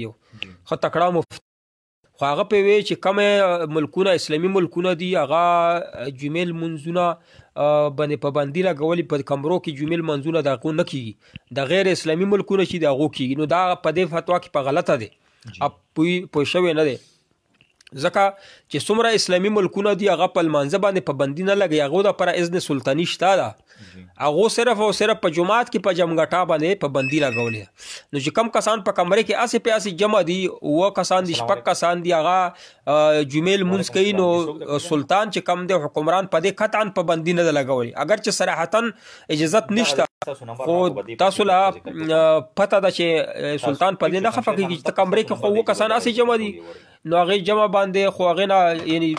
یو ښه تکړه مفتی، خو هغه په وی چې کومه ملکونه اسلامي ملکونه دي هغه جمعې لمونځونه باندې پابندي لګولي، په کمرو کې جمعې لمونځونه د هغو نه کېږي، د غیر اسلامي ملکونه چې د هغو کېږي. نو دا په دې فتوا کې په غلطه دی، پوه شوی نه دی، ځکه چې څومره اسلامي ملکونه دي هغه په لمانځه باندې پابندي نه لګوي، هغو دپاره اذن سلطاني شته ده، هغو صرف او صرف په جماعت کې په جمګټا باندې پابندي لګولې ده. نو چې کم کسان په کمرې کې اسې په اسې جمع دي، 9 کسان دي، 6 کسان دي، هغه جمعې لمونځ کوي، نو سلطان چې کم دی حکمران په دې قطعا پابندي نه ده لګولې، اگر چې صراحتا اجازت نشته، خو تاسو له پته ده چې سلطان په دې نه خفه کېږي چې ته کمرې کې خو 9 کسان اسې جمع دي، نو هغې جمع باندې خو هغې نه یعنی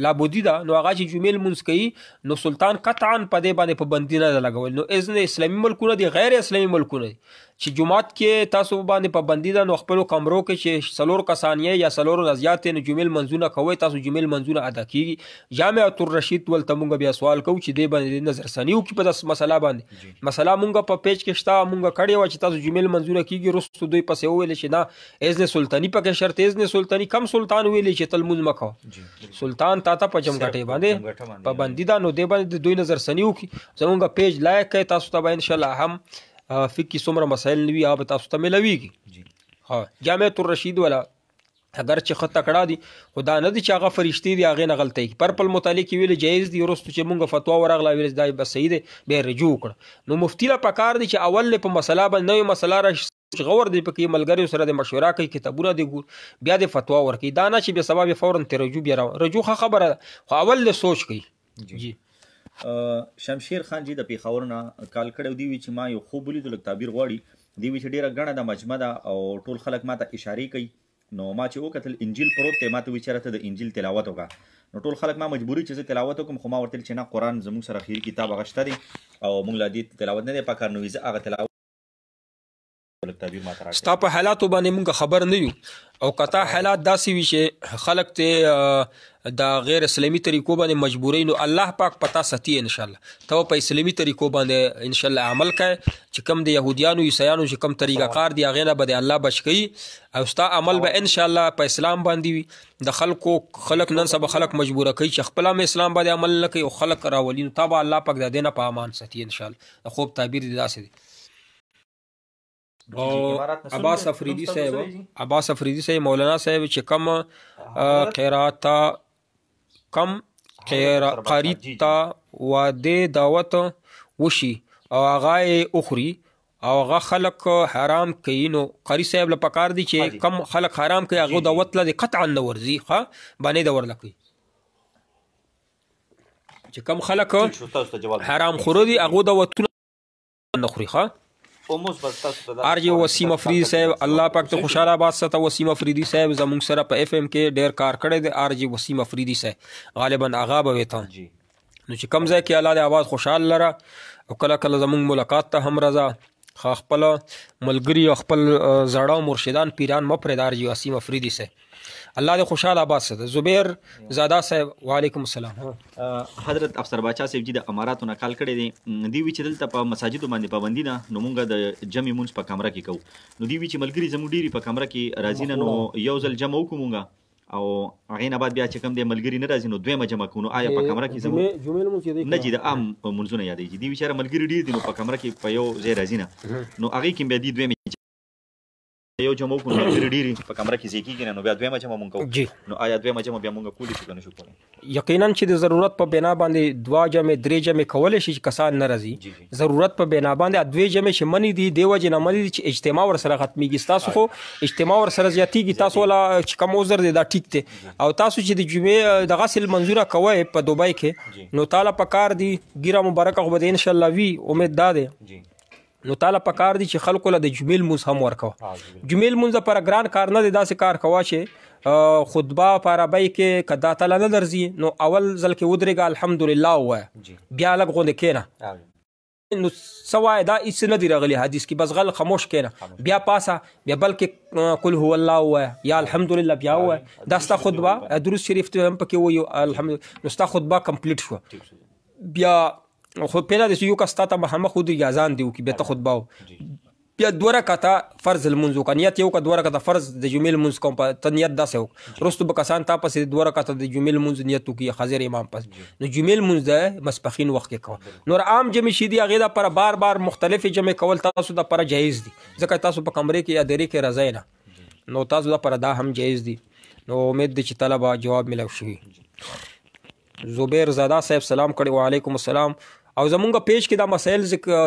لابودی ده، نو هغه چې جمعې لمونځ کوي نو سلطان قطعا په دې باندې پابندي نه ده لګول. نو اذن اسلامي ملکونه دي، غیر اسلامي ملکونه دي چې جمعات کې تاسو باندې پابندي ده، نو خپلو کمرو کې چې 4 کسان یې یا 4 نه زیات یې، نو جمعې لمونځونه کوئ، تاسو جمعې لمونځونه ادا کېږي. جامعة الرشید ولته مونږ بیا سوال کوو چې دې باندې نظرثاني وکړي په داسې مسله باندې. مسله مونږ په پیج کې شته، مونږ کړې وه چې تاسو جمعې لمونځونه کېږي، وروستو دوی پسې وویلې چې نه اذن سلطاني پکې شرط. اذن سلطاني کم سلطان ویلې چې ته لمونځ مه کوه، سلطان تا ته په جمګټې باندې پابندي ده، نو دې باندې دوی نظرثاني وکړي. زمونږ پیج لایک کوئ، تاسو ته به انشاءالله هم فقهي څومره مسایل نوي هغه به تاسو ته میلاویږي. جامعة الرشید والا اگر چې ښه تکړه دي، خو دا نه دي چې هغه فرشتې دي هغې نه غلطۍ کړي. پر مطالعې کې ویلې جایز دي، وروستو چې مونږ فتوا ورغله ویلې دا به صحیح دی، بیا یې رجوع وکړه. نو مفتي له پکار دی چې اول په مسله باندې نوې مسله غور دی پکې ملګری سره د مشوره کوي کتابونه دی ګور بیا د فتوا ورکوي دا نه چې به سبب فورا ته رجوع بیا رجوع خبره خو اول د سوچ کوي جی شمشیر خان جی د پیښور نه کال کړو دی چې ما یو خوب ولیدو لکه تعبیر غواړي دی چې ډیره غڼه د مجمع ده او ټول خلک ماته اشاره کوي نو ما چې وکتل انجیل پروت ته ماته وچرته د انجیل تلاوت وکړه نو ټول خلک ما مجبوري چې تلاوت وکم خو ما ورته چې نه قران زموږ سره خیر کتاب غشته دي او موږ لا دې تلاوت نه پکار نو زه هغه تلاوت ستا په حالاتو باندې موږ خبر نه یو او کتا حالات داسې وي چې خلک ته د غیر اسلامي طریقو باندې مجبوري نو الله پاک پتا ساتي ان شاء الله ته په اسلامي طریقو باندې ان شاء الله عمل کوي چې کم د يهوديانو عیسایانو چې کم طریقه کار دی هغه نه به الله بچ کوي او ستا عمل به ان شاء الله په اسلام باندې وي د خلک نن سبا خلک مجبور کوي چې خپل اسلام باندې عمل نه کوي او خلک راولي نو تابع الله پاک د دینه په امان ساتي ان شاء الله خوب تعبیر دی داسې دی او عباس افریدی صاحب مولانا صاحب چې کم قرات کم قاری تا واده دعوت وشي او هغه اخري او هغه خلق حرام کوي نو قاری صاحب له پکار دي چې کم خلق حرام کوي هغه دعوت له قطعا نه ورزي ښه باندې د ورلکوي چې کم خلق حرام خورو دي هغه دعوتونه نه خوري ښه ارجی وسیم افریدی صاحب الله پاک ته خوشاله آباد ستا وسیم افریدی صاحب زمونږ سره په اف ام کې ډیر کار کړی دی ارجی وسیم افریدی صاحب غالبا اغا به وته نو چې کم ځای کې الله دې آباد خوشاله لره او کله کله زمونږ ملاقات ته هم راځه خپل ملګری او خپل زړه مرشدان پیران مپرې ارجی وسیم افریدی صاحب الله دې خوشاله آباد ستا زبیر زاده صاحب وعلیکم السلام حضرت افسر باچا صاحب جی د اماراتو نه کال کړی دی دی وی چې دلته په مساجدو باندې پابندي ده نو مونږ د جمع مونږ په کمره کې کوو نو دی وی چې ملګری زموږ ډیری په کمره کې راځي نه نو یو ځل جمع وکړو مونږ او هغه نه بعد بیا چې کوم د ملګری نه راځي نو دویمه جمع کوو نو آیا په کمره کې زموږ نه جی د عام منځونه یادېږي دی وی چې ملګری ډیر دي نو په کمره کې په یو ځای راځي نه نو هغه کې بیا دی دویمه یو جمع کو ملګری ډیری په کمره کې ځکیږي نو بیا دویمه جمع مونږ کوو نو آیا دویمه جمع بیا مونږ کولی شو کنه شو کولای یقینا چې د ضرورت په بنا باندې دوا جمع درې جمع کولای شي چې کسان نه راځي ضرورت په بنا باندې دوی جمع چې منی دي دیو جن عمل دي چې اجتماع ور سره ختميږي تاسو خو اجتماع ور سره زیاتیږي تاسو ولا چې کوم عذر دی دا ټیک ته او تاسو چې د جمعې د غسل منظوره کوي په دوبای کې نو تعالی پکار دی ګیره مبارک خو به ان شاء الله وی امید ده نو تعالی پکار دي چې خلکو له د جمیل موس هم ورکو جمیل مونږ پر ګران کار نه دی داسې کار کوا چې خطبه پر عربی کې کدا تعالی نه درځي نو اول ځل کې ودرېګا الحمدلله وای بیا لګ غونډه کېنه نو سوای دا هیڅ نه دی راغلی حدیث کې بس غل خاموش کېنه بیا پاسه بیا بلکې قل هو الله وای یا الحمدلله بیا وای دا ستا خطبه درود شریف ته هم پکې وای الحمدلله نو ستا خطبه کمپلیټ شو بیا خو پیدا د یو کستا ته محمد خود اجازه دیو کې به ته خطبه بیا دوه رکعاته فرض المنځ کنیت یو کا دوه رکعاته فرض د جمیل منځ کوم په تنیت داسه رستو بکسان تا پس دوه رکعاته د جمیل منځ نیت کی حاضر امام پس نو جمیل منځ د مسبخین وخت کې کو نور عام جمع شې دی هغه د پر بار بار مختلف جمع کول تاسو د پر جایز دي ځکه تاسو په کمرې کې یا درې کې راځي نه نو تاسو د پر دا هم جایز دي نو امید دي چې طلبه جواب ملو شي زبیر زاده صاحب سلام کړي وعلیکم السلام او زمونږ پیج کې دا مسائل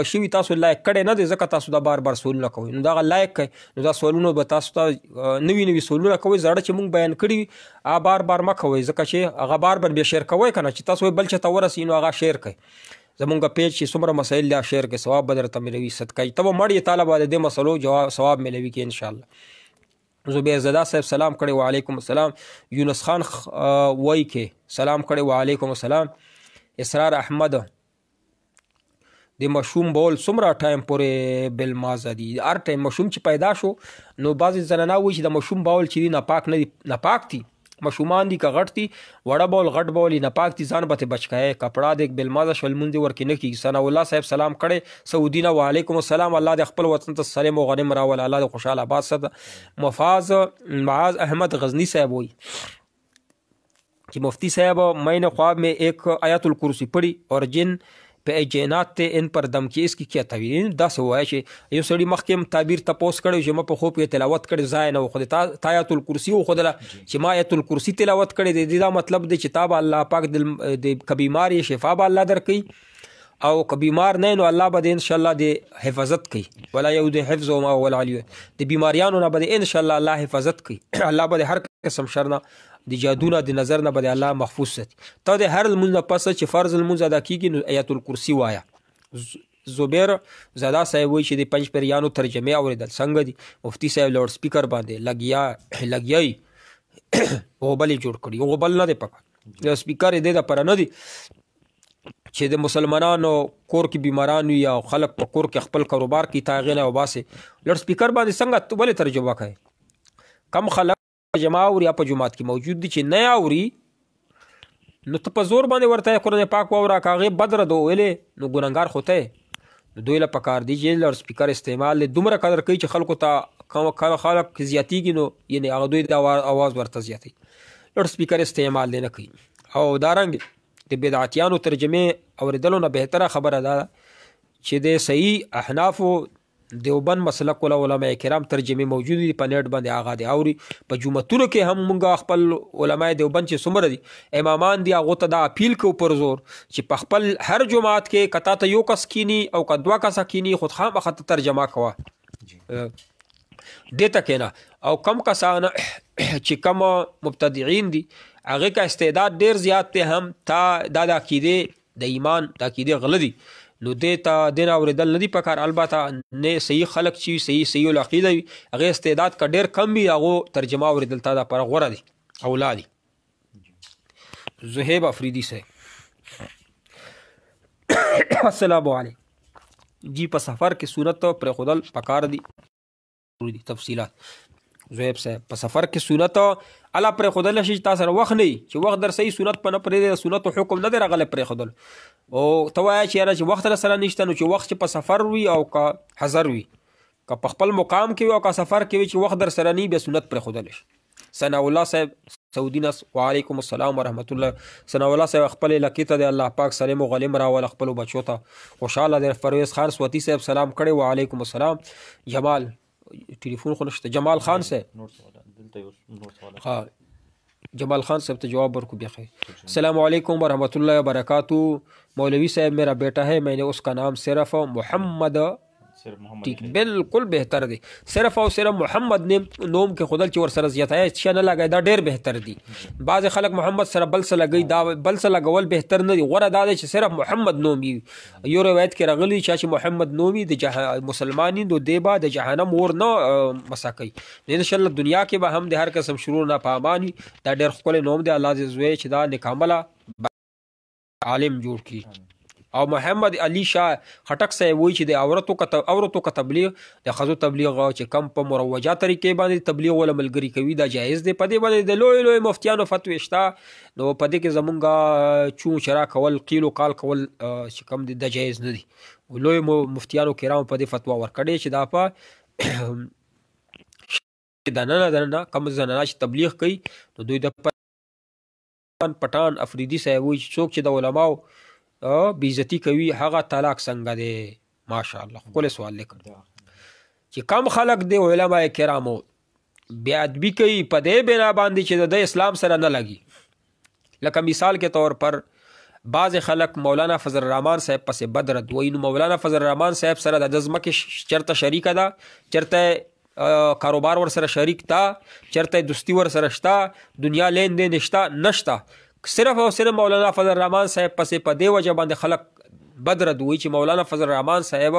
شوي تاسو لایک کړي نه دي ځکه تاسو دا بار بار سوالونه کوئ نو دا لایک کړئ نو دا سوالونه به تاسو ته نوي سوالونه کوئ زړه چې مونږ بیان کړي بار بار مه کوئ ځکه چې هغه بار بار بیا شیر کوئ که نه چې تاسو بل چاته ورسي نو هغه شیر کړئ زمونږ پیج چې څومره مسایل دا شیر کړئ ثواب به درته ملوي صدقه ته به مړ یې تعالی به د دې مسلو جواب ثواب ملوي کې انشاءالله زبیر زاده صاحب سلام کړی وعلیکم السلام یونس خان وای کې سلام کړی وعلیکم السلام اسرار احمد د مشوم بول څومره ټایم پورې بل مازه دي هر ټایم مشوم چې پیدا شو نو بعضې زنانه وایي چې د مشوم بول چې دي ناپاک نه دي ناپاک دي مشومان دي که غټ دي وړه بول غټ بول یې ناپاک دي ځان به ترې بچ کړی کپړه د بل مازه شول لمونځ یې ورکې نه کېږي ثناء الله صاحب سلام کړی سعودي نه وعلیکم السلام الله د خپل وطن ته سلیم او غنم راول الله د خوشحال آباد ساته مفاز معاذ احمد غزنی صاحب وایي कि मुफ्ती साहब मैंने ख्वाब में एक आयतुल कुर्सी पढ़ी और जिन पे जैनात थे इन पर दम की इसकी क्या तवील दस हुआ है چې یو سړي مخکې تعبیر تپوس کړی چې ما په خوب کې تلاوت کړی ځای نه خو د آیت الکرسی و خدله چې ما آیت الکرسی تلاوت کړی دی دا مطلب دی چې تاب الله پاک د کبي ماری شفا به الله درکړي او که بیمار نه نو الله به ان شاء الله د حفاظت کوي ولا یود حفظ ما هو العلی د بیماریانو نه به ان شاء الله الله حفاظت کوي الله به هر قسم شر نه د جادو نه د نظر نه به الله محفوظ ساتي ته د هر المنځ نه پس چې فرض المنځ ادا کیږي نو آیت الکرسی وایا زبیر زادا صاحب وایي چې د پنځ پیریانو ترجمه اوریدل څنګه دي مفتی صاحب لاؤډ سپیکر باندې لګیای غوبل جوړ کړي غوبل نه دی پکار د سپیکر دې د پر نه دی چې د مسلمانانو کور کې بیماران وي او خلک په کور کې خپل کاروبار کې تاغې نه وباسي لاؤډ سپیکر باندې څنګه ولې ترجمه کوي کم خلک جمع اوري په جماعت کې موجود دي چې نه اوري نو ته په زور باندې ورته قرآن پاک واوره کاغه بدر دو ویلې نو ګناګار خوته دوی له پکار دی چې لاؤډ سپیکر استعمال دومره قدر کوي چې خلکو ته خلک زیاتیږي نو یعنی هغه دوی د आवाज ورته زیاتی لاؤډ سپیکر استعمال نه کوي او دارنګ د بدعتیانو ترجمه اوریدلو نه بهتره خبره ده چې د صحیح احناف دیوبند مسلک علماء کرام ترجمه موجود دي په نیټ باندې هغه دي اوري په جمعتونو کې هم مونږ خپل علماء دیوبند چې څومره دي امامان دي هغه ته دا اپیل کو پر زور چې په خپل هر جمعات کې کتا ته یو کس کینی او کدوا کس کینی خود خامخ ترجمه کوا دته کینا او کم کسان چې کم مبتدعين دي هغه کا استعداد ډیر زیات ته هم تا د عقیده د ایمان د عقیده غلطي نو دیتا دین اوریدل ندی پکار البته نه صحیح خلق چی صحیح العقیده هغه استعداد کا ډیر کم وي هغه ترجمه اوریدل تا پر غوړه دي اولادي زهیب افریدی سے السلام علیکم جی په سفر کې سنت پر خودل پکار دي تفصیلات زهیب سے په سفر کې سنت الله پر خودل شي تاسو وخت نه چې وخت در صحیح سنت په نه پرې سنت حکم نه درغله پر خودل او توای چې وخت سره نشته نو چې وخت په سفر وي او کا حذر وي که په خپل مقام کې او کا سفر کې وي چې وخت در سره نه به سنت پر خودل شي ثنا الله صاحب سعودي نس وعليكم السلام ورحمت الله ثنا الله صاحب خپل لکیته د الله پاک سره مغلم را ول خپل بچو ته خوشاله د فروز خان سوتی صاحب سلام کړي وعليكم السلام جمال ټلیفون خو نشته جمال خان سے ها جمال خان صاحب تو جواب ورکو بیا خیر السلام علیکم ورحمۃ اللہ وبرکاتہ مولوی صاحب میرا بیٹا ہے میں نے اس کا نام صرف محمد ٹھیک بالکل بہتر دی صرف او صرف محمد نوم کې خدل چې ور سره زیاته چې نه لګای دا ډیر بهتر دی بعض خلک محمد سره بل سره لګی دا بل سره لګول بهتر نه دی غوړه دا چې صرف محمد نوم یو روایت کې راغلی چې محمد نومي د مسلمانین دو دیبا د جهنم ور نه مساکي ان شاء الله دنیا کې به هم د هر قسم شرور نه پامانی دا ډیر خپل نوم دی الله عز وجل چې دا نکامله عالم جوړ کی او محمد علی شاه خټک صاحب وایي چې د عورتو کا تبلیغ د خزو تبلیغ چې کم په مروجه طریقې باندې تبلیغ ولا ملګری کوي دا جایز دی په دې باندې د لوی مفتیانو فتوی شته نو په دې کې زمونږه چون شرا کول قیل او قال کول چې کم د جایز نه دي لوی مفتیانو کرام په دې فتوا ورکړي چې دا په دنه کم زنانه چې تبلیغ کوي نو دوی د پټان افریدی صاحب وایي څوک چې د علماو بیزتی کوي هغه طلاق څنګه دی ماشاءالله خپل سوال لیکل چې کم خلق دی علماء کرامو بیا ادبی کوي په دې بنا باندې چې د اسلام سره نه لګي لکه مثال کے طور پر بعض خلق مولانا فضل الرحمن صاحب پس بدر دوی نو مولانا فضل الرحمن صاحب سره د ځمکه چرته شریک ده چرته کاروبار ور سره شریک تا چرته دوستی ور سره شتا دنیا لین دین نشتا صرف او صرف مولانا فضل الرحمن صاحب پسې په دی وجه باندې خلق بدر دوی چې مولانا فضل الرحمن صاحب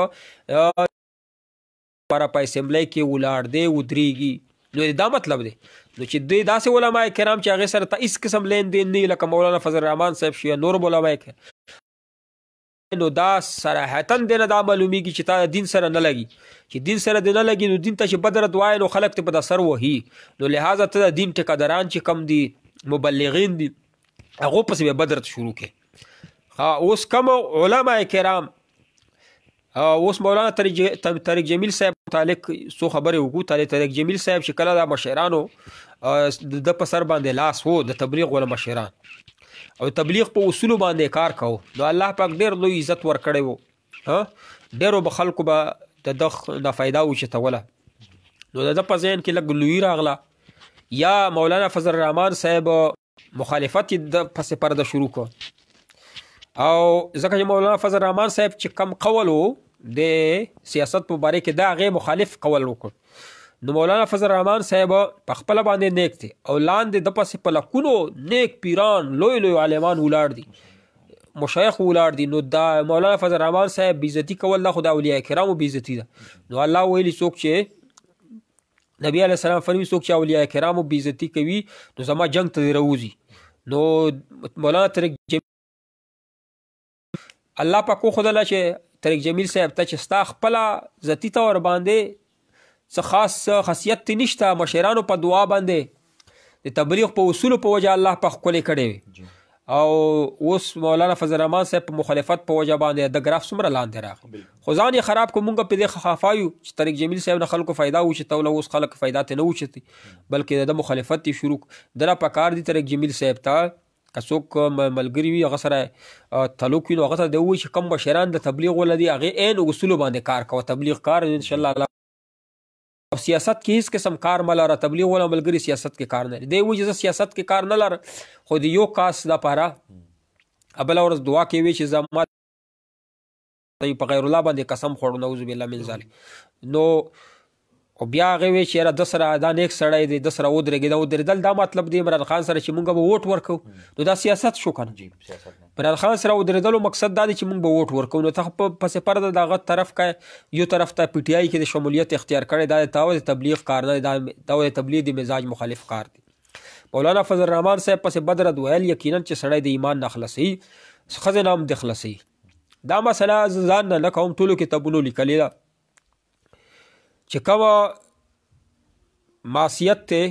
پر په اسمبلی کې ولاړ دی ودرېږي نو دا مطلب دی نو چې دوی داسې علماء کرام چې هغه سره ته هیڅ قسم لین دین نه لکه مولانا فضل الرحمن صاحب شي نور علماء نو دا صراحتا دینه دا معلومیږي چې تا دین سره نه لګي چې دین سره نه لګي نو دین ته چې بدر دوای نو خلق ته په سر وهي نو لہذا ته دین ټکداران چې کم دي مبلغین دي هغه پس به بدر شروع کې اوس کوم علماء کرام اوس مولانا طارق جمیل صاحب متعلق سو خبره وکړو طارق جمیل صاحب چې کله د مشرانو د پسر باندې لاس وو د تبلیغ ول مشران او تبلیغ په اصول باندې کار کو نو الله پاک ډېر لوی عزت ور کړی وو ډېرو به خلکو به د فایده وچتوله نو د په ذهن کې لږ لوی راغله یا مولانا فضل الرحمن صاحب مخالفت د پس پرده شروع کو او ځکه چې مولانا فضل الرحمن صاحب چې کم قول و د سیاست په باره کې دا هغې مخالف قول وکړ نو مولانا فضل الرحمن صاحب په خپله باندې نیک دی او لاندې د پسې په لکونو نیک پیران لوی لوی عالمان ولاړ دي مشایخ ولاړ دي نو دا مولانا فضل الرحمن صاحب بېعزتي کول دا خو د اولیاء کرامو بېعزتي ده نو الله ویلي څوک چې نبی علیه السلام فرمي څوک چې اولیاء کرامو بېعزتي کوي نو زما جنګ ته دې راوځي نو مولانا طارق الله پاک وښودله چې طارق جمیل صاحب ته چې ستا خپله ذاتي طور باندې څه خاص خاصیت تی نشته مشرانو په دعا باندې د تبلیغ په اصولو په وجه الله پاک ښکلی کړی وي او اوس مولانا فضل الرحمن صاحب په مخالفت په وجه باندې د ګراف څومره لاندې راغی خو ځان یې خراب کړو مونږ په دې خفا یو چې طارق جمیل صاحب نه خلکو فایده وچته او اوس خلک فایده ترې نه وچتي بلکې د مخالفت یې شروع دله پکار دي طارق جمیل صاحب ته که څوک ملګري وي هغه سره تعلق وي نو هغه ته د ووایي چې کم مشران د تبلیغ ولدي هغې عین اصولو باندې کار کوه تبلیغ کار انشاءالله سیاست کې هیڅ قسم کار مه لره تبلیغ والا ملګري سیاست کې کار نه لري دی وایي چې زه سیاست کې کار نه لرم خو د یو کاس دپاره بله ورځ دعا کوي چې زما په غیر الله باندې قسم خوړو نعوذ بالله من ذلک نو او بیا هغې وایي چې یاره ده سره دا نیک سړی دی ده سره ودرېږي دا ودرېدل دا مطلب دی عمران خان سره چې مونږ به ووټ ورکوو نو دا سیاست شو که نه عمران خان سره ودرېدلو مقصد دا دی چې مونږ به ووټ ورکوو نو ته په پسې پرده د هغه طرف که یو طرف ته پی ټي آی کې د شمولیت اختیار کړی دا د د تبلیغ کار نه دا د تبلیغ د مزاج مخالف کار دی مولانا فضل الرحمن صاحب پسې بدرد ویل یقینا چې سړی د ایمان نه خلاصوي ښځې نه هم د خلاصوي دا مسله ځان نه نه کوم ټولو کتابونو لیکلې ده چې کومه معصیت ته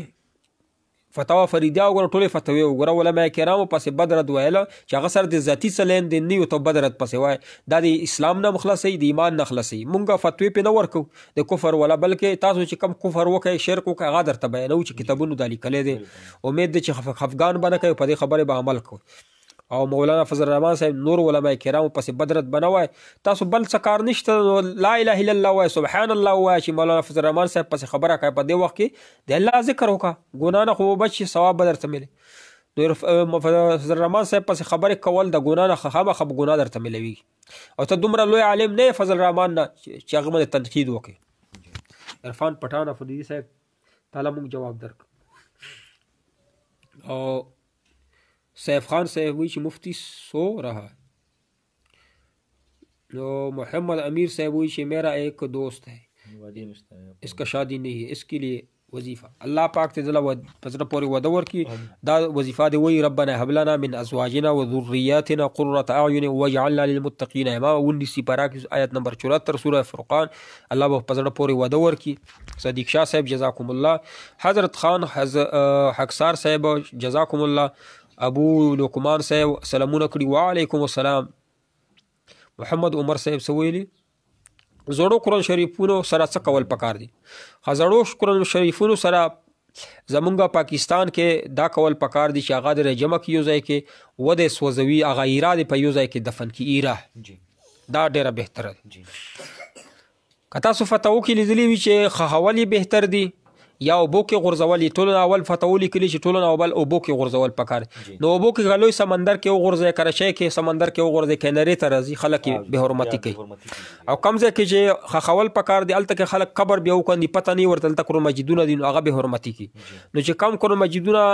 فتوا فریدیه وګوره ټولې فتوې وګوره علما کرامو پسې بد رد ویله چې هغه سره د ذاتي څه لین دین نه وي ته بد رد پسې وایي دا د اسلام نه مخلصوي د ایمان نه خلاصوي مونږ فتوې پې نه ورکوو د کفر ولا بلکې تاسو چې کم کفر وکئ شرک وکئ هغه درته بیانوو چې کتابونو دا لیکلی دی امید دی چې خفګان به نه کوئ په دې خبرې به عمل کوئ او مولانا فضل الرحمن صاحب نور علماء کرامو پسې بدرت بنه وای تاسو بل څه کار نشته لا اله الا الله وای سبحان الله وای چې مولانا فضل الرحمن صاحب پسې خبره کوي په دې وخت کې د الله ذکر وکړه ګناه نه خو بچي ثواب به درته ملي نو فضل الرحمن صاحب پسې خبرې کول د ګناه نه خامخا ګناه درته ملوي او ته دومره لوی عالم نه فضل الرحمن نه چې هغه باندې تنقید وکړي عرفان پټان افریدي صاحب تعالی موږ جواب درک او سیف خان صاحب وی چې مفتی سو رہا تو محمد امیر صاحب وی چې میرا ایک دوست ہے اس کا شادی نہیں ہے اس کے لیے وظیفہ اللہ پاک ته دله پزړه پورې وده ورکړي دا وظیفه دی وی ربنا هب لنا من ازواجنا وذرياتنا قرة اعين واجعلنا للمتقين اماما 19 پارا آیت نمبر 74 سوره فرقان الله په پزړه پورې وده ورکړي صدیق شاه صاحب جزاکم الله حضرت خان حقسار صاحب جزاکم الله ابو لقمان صاحب سلامونه کړي وعلیکم السلام محمد عمر صاحب سویلی زړو قرآن شریفونو سره څه کول پکار دي زړو قرآن شریفونو سره زمونږ پاکستان کې دا کول پکار دي چې هغه د جمع کې یو ځای کې ودې سوځوي هغه ایره د په یو ځای کې دفن کې ایره دا ډیره بهتره ده که تاسو فتاو کې لیدلی وي چې خښول بهتر دي یا اوبو کې غورځول ټولو اول فتاو لیکلي چې ټولو اول اوبو کې غورځول پکار نو اوبو کې غلوی سمندر کې وغورځي کراچۍ کې سمندر کې وغورځي کنارې ته راځي خلک به حرمتي کوي او کم ځای کې چې خښول پکار دی هلته کې خلک قبر بیا وکړي پته نه ورته هلته قرآن مجیدونه دي نو هغه به حرمتي کوي نو چې کم قرآن مجیدونه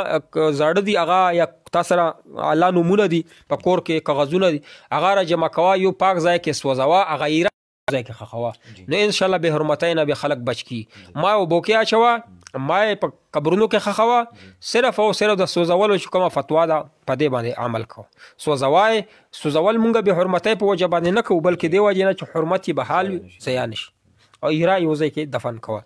زاړه دي هغه یا تا سره اعلی نومونه دي په کور کې کاغذونه دي هغه را جمع کوه یو پاک ځای کې سوځوه هغه ایره ځای کې خښوه نو انشاءالله به حرمتۍ نه به خلک بچ کي ما اوبو کې اچوه ما په قبرونو کې خښوه صرف او صرف د سوځولو چې کومه فتوا ده په دې باندې عمل کوه سوځول مونږ به حرمتۍ په وجه باندې نه کوو بلکې دې وجې نه چې حرمت یې به حال وي ضیع نه شي او ایره یو ځای کې دفن کوه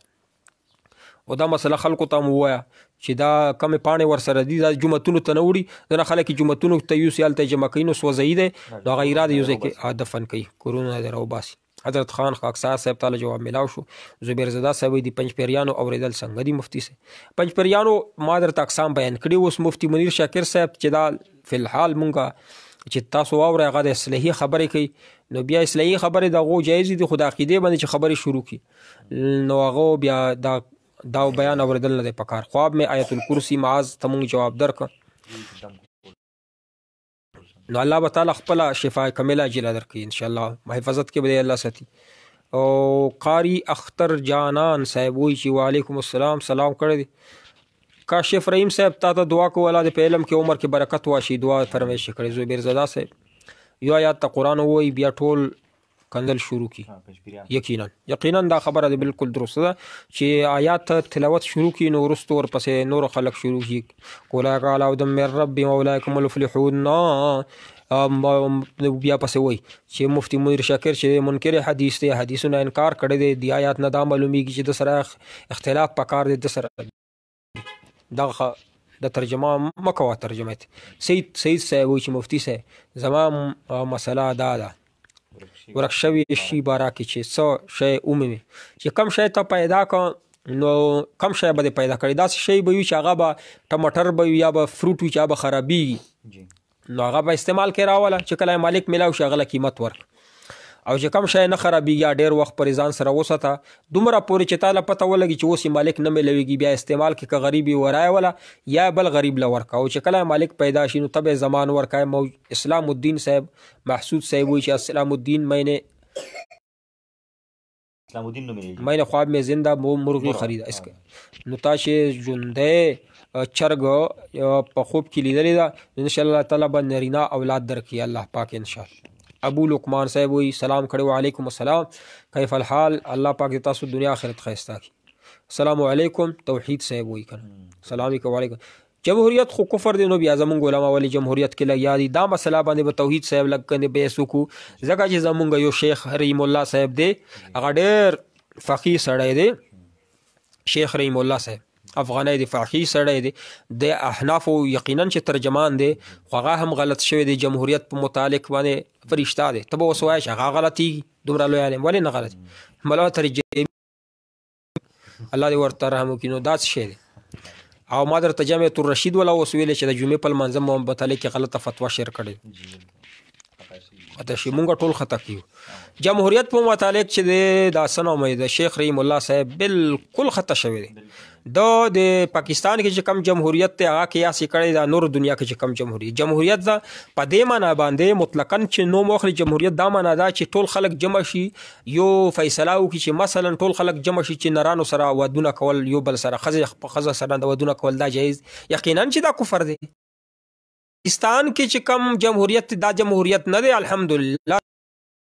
او دا مسله خلکو ته مو ووایه چې دا کمې پاڼې ورسره دي دا جوماتونو ته نه وړي ځینې خلک یې جوماتونو ته یوسي هلته یې جمع کوي نو سوځوي دی نو هغه ایره د یو ځای کې دفن کوي کورونه یې راوباسي حضرت خان خاکسار صاحب تعالی جواب ملاو شو زبیر زده صاحب دی پنځ پیریانو اوریدل څنګه دي مفتی صاحب پنځ پیریانو ما درته اقسام بیان کړي اوس مفتی منیر شاکر صاحب چې دا فی الحال مونږه چې تاسو واورئ هغه د اصلاحي خبرې کوي نو بیا اصلاحي خبرې د هغو جایز دي خو د عقیدې باندې چې خبرې شروع کړي نو هغه بیا دا بیان اوریدل نه دی پکار خواب میں آیت الکرسی معاذ ته مونږ جواب درکړه نو الله به تعالی خپله شفا کامله عاجله درکوي انشاءالله حفاظت کې به دی الله ساتي. او قاری اختر جانان صاحب وایي چې وعلیکم السلام سلام کړی دی. کاشف رحیم صاحب تا ته دعا کو الله دې په علم کې عمر کې برکت واشي دعا فرمایش کړی. زبیر زاده صاحب یو آیات ته قرآن وایي بیا ټول کندل شروع کی. یقینا دا خبره ده بالکل درسته ده چې آیات تلاوت شروع کی نو ورستو ورپسې نور خلق شروع کی. قل قال اعوذ من ربي اولئکم المفلحون بیا پسې وایي چې مفتی منیر شاکر چې منکر حدیث دی حدیثونه انکار کړی دی دی آیات نه دا معلومیږي چې د سره اختلاف پکار دی د سره دغه د ترجمه مکوه ترجمه سید صاحب وایي چې مفتی صاحب زما مسله دا ده ورک شوي شي باره کې چې څه شی ومومي چې کم شی ته پیدا کړه نو کم شی به دې پیدا کړي داسې شی به وي چې هغه به ټماټر به وي یا به فروټ وي چې هغه به خرابېږي نو هغه به استعمال کې راوله چې کله مالک میلاو شي هغه له قیمت ورک او چې کم شی نه خرابېږي ډېر وخت پرې ځان سره وساته دومره پورې چې تاله پته ولګي چې اوس یې مالک نه میلوېږي بیا استعمال کې که غریب یې ورایوله یا بل غریب له ورکه او چې کله مالک پیدا شي نو ته به زمان ورکه. اسلام الدین صاحب محسود صاحب وایي چې اسلام الدین میں نے خواب میں زندہ مرغی خریدا اس کا نو تاسې ژوندی چرګ په خوب کې لیدلی ده انشاءالله تعالی به نرینا اولاد درکړي الله پاک انشاءالله. ابو لقمان صاحب وایي سلام کړی وعلیکم السلام کیف الحال الله پاک دې تاسو دنیا آخرت ښایسته کړي. السلام علیکم توحید صاحب وایي کنه سلام علیکم. جمهوریت خو کفر دی نو بیا زمونږ علما ولې جمهوریت کې لګیا دي دا مسله باندې به توحید صاحب لږ کندې بحث وکړو ځکه چې زمونږ یو شیخ رحیم الله صاحب دی هغه ډېر فقیه سړی دی شیخ رحیم الله صاحب افغانی دی فقیه سړی دی د احنافو یقینا چې ترجمان دی خو هغه هم غلط شوی دی جمهوریت په متعلق باندې فرشته دی ته به اوس وایې چې هغه غلطېږي دومره لوی عالم ولې نه غلط مولانا ترجمې الله دې ورته رحم وکړي نو داسې شی دی. او ما درته جامعة الرشید ولا اوس ویلې چې د جمعې په لمانځه متعلق کې غلطه فتوا شیر کړې اته شي مونږ ټول خطا کیو. جمهوریت په متعلق چې د سنوم د شیخ رحیم الله صاحب بالکل خطا شوی دی د پاکستان کې چې کم جمهوریت ته هغه قیاس کړی دا نور دنیا کې چې کم جمهوریت دا په دې معنا باندې مطلقاً چې نو مخلي جمهوریت دا معنا دا چې ټول خلک جمع شي یو فیصله وکړي چې مثلا ټول خلک جمع شي چې نرانو سره ودونه کول یو بل سره ښځه سره د ودونه کول دا جایز یقینا چې دا کفر دی. پاکستان کې چې کم جمهوریت دا جمهوریت نه دی الحمدلله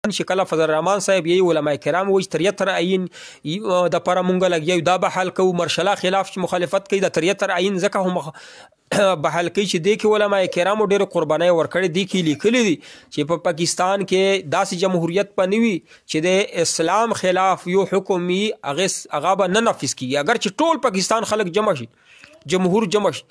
چې کله فضل الرحمن صاحب یې علماء کرام وایي تریتر عین د پاره مونږ لګیو دا به حل کوو مرشله خلاف چې مخالفت کوي د تریتر عین ځکه هم به حل کوي چې دی کې علماء کرامو ډېرې قربانۍ ورکړې دي کې لیکلي دي چې په پاکستان کې داسې جمهوریت به نه وي چې د اسلام خلاف یو حکم وي هغه به نه نافظ کېږي اگر چې ټول پاکستان خلک جمع شي جمهور جمع شي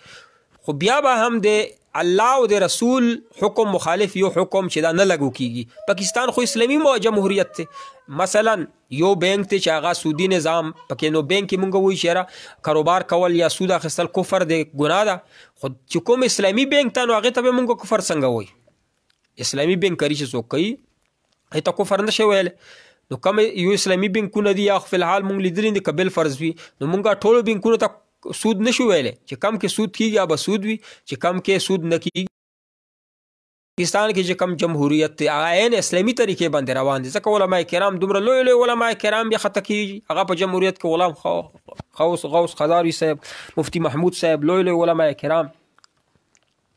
خو بیا به هم د الله او د رسول حکم مخالف یو حکم چې دا نه لګو کیږي. پاکستان خو اسلامي جمهوریت ته مثلا یو بینک ته چې هغه سودی نظام پکې نو بینک کې مونږ وایي چې کاروبار کول یا سود اخیستل کفر دی ګناه ده خو چې کوم اسلامي بینک ته نو هغې ته به مونږ کفر څنګه وایي اسلامي بینک کاري چې څوک کوي هغې ته کفر نه شي ویلی نو کوم یو اسلامي بینکونه دي یا فی الحال مونږ لیدلي دي که بل فرض وي نو مونږ ټولو بینکونو ته سود نشو ویلې چې کم کې سود کیږي یا به سود وي چې کم کې سود نه کیږي. پاکستان کې چې کم جمهوریت دی هغه عین اسلامي طریقې باندې روان دي ځکه علماء کرام دومره لوی لوی علماء کرام بیا خطا کیږي هغه په جمهوریت کې غلام غوث خضاروي صاحب مفتی محمود صاحب لوی لوی علماء کرام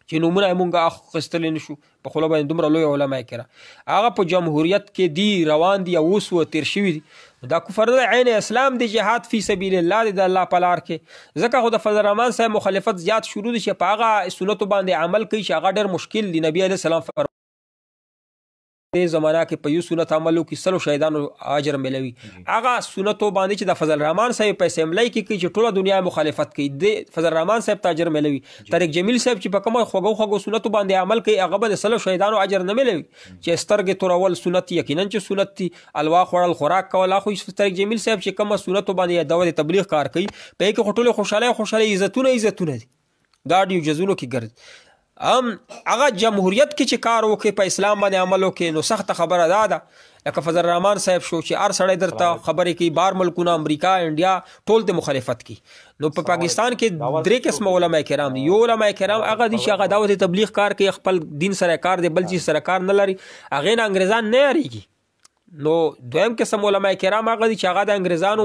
چې نومونه یې مونږ اخیستلی نشو په خوله باندې دومره لوی علماء کرام هغه په جمهوریت کې دی روان دي او اوس تیر شوي دي دا کفر دی عین اسلام دی جهاد فی سبیل الله دی د الله په لار کې ځکه خو د فضل الرحمن صاحب مخالفت زیات شروع دي چې په هغه سنتو باندې عمل کوي چې هغه ډېر مشکل دی. نبی علیه السلام دې زمانہ کې په یو سنت عملو کې سلو شهیدانو اجر ملوي هغه سنتو باندې چې د فضل الرحمن صاحب په اسمبلی کې چې ټوله دنیا مخالفت کوي د فضل الرحمن صاحب ته اجر ملوي طارق جمیل صاحب چې په کومه خوږو سنتو باندې عمل کوي هغه به د سلو شهیدانو اجر نه ملوي چې سترګې تورول سنت یقینا چې سنت دي الوا خوړل خوراک کول خو طارق جمیل صاحب چې کومه سنتو باندې دعوت تبلیغ کار کوي په کې ټوله خوشاله عزتونه دي ګاډي جزونو کې ګرځي هغه جمهوریت کې چې کار وکړي په اسلام باندې عمل وکړي نو سخت خبره ده لکه فضل الرحمن صاحب شو چې هر سړی درته خبرې کوي، بار ملکونه امریکا انډیا ټول ته مخالفت کوي. نو په پاکستان کې 3 قسمه علما کرام دي. یو علما کرام هغه دي چې هغه دعوت تبلیغ کار کوي، خپل دین سره کار دی، بل چیز سره کار نه لري، هغه نه انګریزان نه یریږي. نو دویم قسم علما کرام هغه دي چې هغه د انګریزانو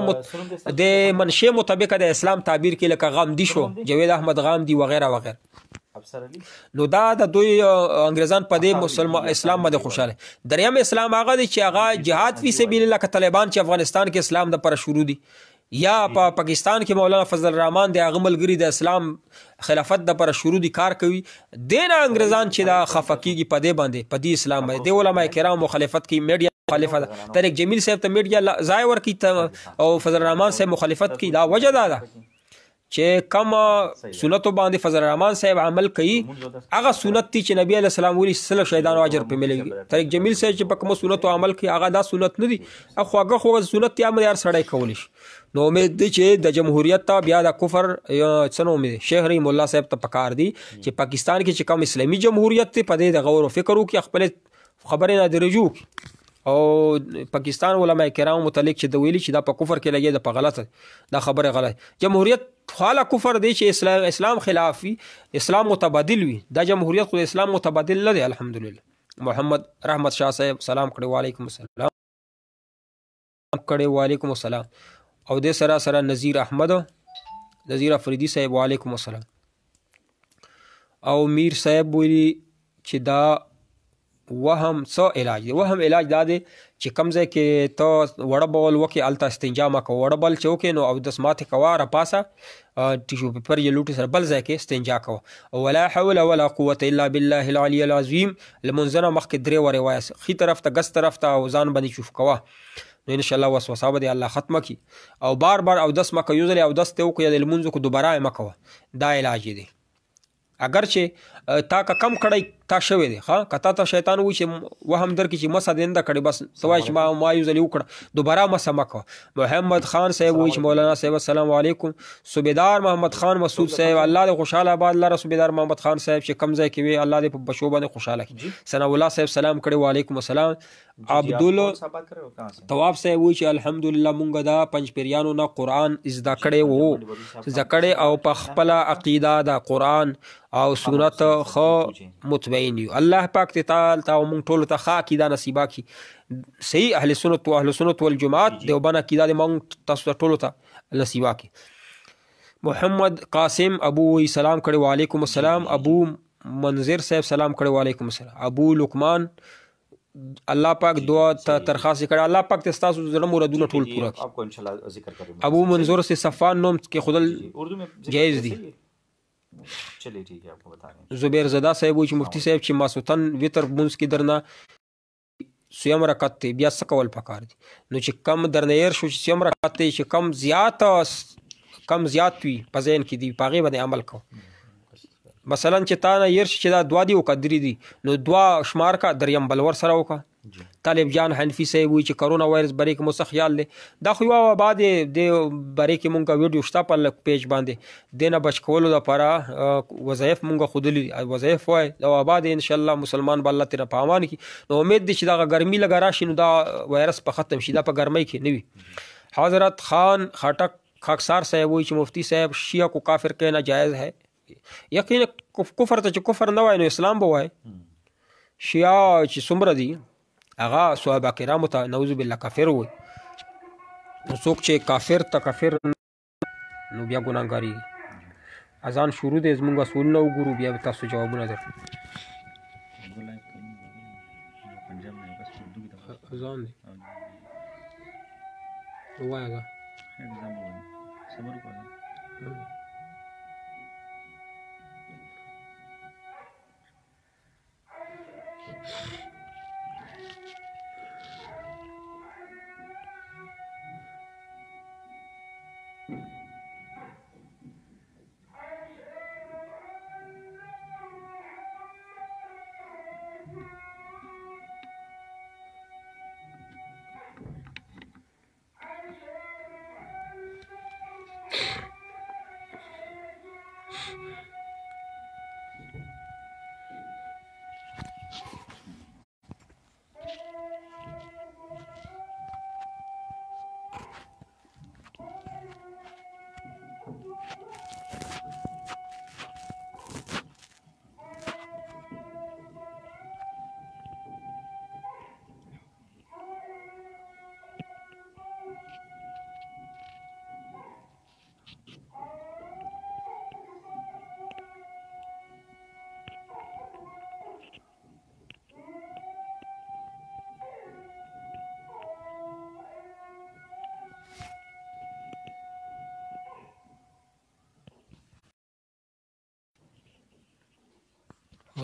د منشأ مطابق د اسلام تعبیر کوي، لکه غامدي شو، جاوید احمد غامدي وغیرہ وغیرہ. نو دا د دوی انګریزان په دې مسلمان اسلام باندې خوشاله. دریم اسلام هغه دی چې هغه جهاد فی سبیل الله که طالبان چې افغانستان کې اسلام د پر شروع دي، یا په پاکستان کې مولانا فضل الرحمن د هغه ملګری د اسلام خلافت د پر شروع دي کار کوي. دین انګریزان چې دا خفقیږي په دې باندې په دې اسلام باندې د علماء کرام مخالفت کوي، میډیا مخالفت، طارق جمیل صاحب ته میډیا ځای ورکړي او فضل الرحمن صاحب مخالفت کوي. دا وجه دا ده چې کوم سنتو باندې فضل الرحمن صاحب عمل کوي، هغه سنت دي چې نبی علیہ السلام ویلي سل شهیدانو اجر په مليږي. طارق جمیل صاحب چې په کوم سنتو عمل کوي هغه دا سنت نه دي، هغه خو سنت یې امر هر سړی کولی شي. نو امید دی چې د جمهوریت ته بیا د کفر څه نوم دی شیخ رحیم الله صاحب ته پکار دی چې پاکستان کې چې کوم اسلامي جمهوریت ته په دې د غور او فکر وکړي، خپل خبرې نه درجو او پاکستان علماء کرام متعلق چې د ویلي چې دا په کفر کې لګي، دا په غلطه، دا خبره غلطه. جمهوریت خاله کفر دی چې اسلام خلاف وي، اسلام متبادل وي. دا جمهوریت خو اسلام متبادل نه دی. الحمدلله. محمد رحمت شاه صاحب سلام کړی، وعلیکم السلام کړی، وعلیکم السلام. او د سره نذیر احمد، نذیر افریدی صاحب وعلیکم السلام. او میر صاحب ویلي چې دا وهم څه علاج دی. وهم علاج دا دی چې کوم ځای کې ته وړه بول وکې هلته استنجا مه کوه، وړه بل چې وکې نو اودس ماتې کوه، راپاسه ټیشو پیپر یا لوټې سره بل ځای کې استنجا کوه. ولا حول ولا قوة الا بالله العلی العظیم. لمونځ نه مخکې 3 ورې وایه، ښي طرف ته ګس طرف ته او ځان باندې چوف کوه، نو انشاءالله وسوسه به دې الله ختمه کړي. او بار بار اودس مه کوه، یو ځل اودس ته وکړه یا د لمونځ وکړو دوباره یې مه کوه. دا علاج دی. اگر چې تا که کم کړی تا شوی دی، ښه که تا ته شیطان وایي چې وهم درکړي چې مسه دنده کړې، بس ته وایي چې ما یو ځل وکړه دوباره مسه مه کوه. محمد خان صاحب وایي چې مولانا صاحب السلام علیکم. صوبیدار محمد خان مسعود صاحب الله دې خوشحاله آباد لره. صوبیدار محمد خان صاحب چې کم ځای کې وي الله دې په بچو باندې خوشحاله کړي. ثناء الله صاحب سلام کړی، وعلیکم السلام. عبدال تواب صاحب وایي چې الحمدلله مونږ دا پنځ پیریانو نه قرآن زده کړی وو، زده کړی او په خپله عقیده د قرآن او سنت خو مطمئن یو. الله پاک ته تعالی او مونږ ټول ته ښه عقیده نصیبه کړي. صحیح اهل سنت والجماعت دیوبند عقیده دې مونږ تاسو ته ټولو ته نصیبه کړي. محمد قاسم ابو سلام کړی، وعلیکم السلام. ابو منظر صاحب سلام کړی، وعلیکم السلام. ابو لقمان الله پاک دعا ته درخواست کړه، الله پاک ته تاسو زړه مرادونه ټول پوره کړي. आपको इंशाल्लाह जिक्र करेंगे. ابو منظور سے صفان نوم کې خودل उर्दू में جائز دی. चलिए ठीक है, आपको बता रहे हैं. زبیر زدا صاحب وایي چې مفتی صاحب چې ماسوتن وتر مونځ کې درنه سیم رکعت دی بیا څه کول پکار دي. نو چې کم درنه ير شو چې سیم رکعت دی چې کم زیات وي په ذهن کې دی په هغې باندې عمل کوو. مثلا چې تا نه ير شي چې دا 2 دي او که 3 دي نو 2 شمار کا دریم بل ور سره وکړه. طالب جان حنفي صاحب وایي چې کرونا وایرس باره کې مو څه خیال دی. دا خو یوه وبا دی، د باره کې مونږ ویډیو شته په پیج باندې، دې نه بچ کولو دپاره وظایف مونږ ښودلي دي. وظایف وایي د وبا دی انشاءالله مسلمان به الله ترې په امان کړي. نو امید دی چې دغه ګرمي لږه راشي نو دا وایرس به ختم شي، دا په ګرمۍ کې نه وي. حضرت خان خاټک خاکسار صاحب وایي چې مفتی صاحب شیعه کو کافر کہنا جائز ہے. یقینا کفر ته چې کفر نه وای نو اسلام به وای. شیعه چې څومره دي هغه صحابه کرامو ته نعوذ بالله کافر وای. نو څوک چې کافر ته کافر نو بیا ګناهګاري. اذان شروع دی، زمونږ سوالونه وګورو بیا به تاسو جوابونه درکړو. اذان دی وایه دا صبر وکړه.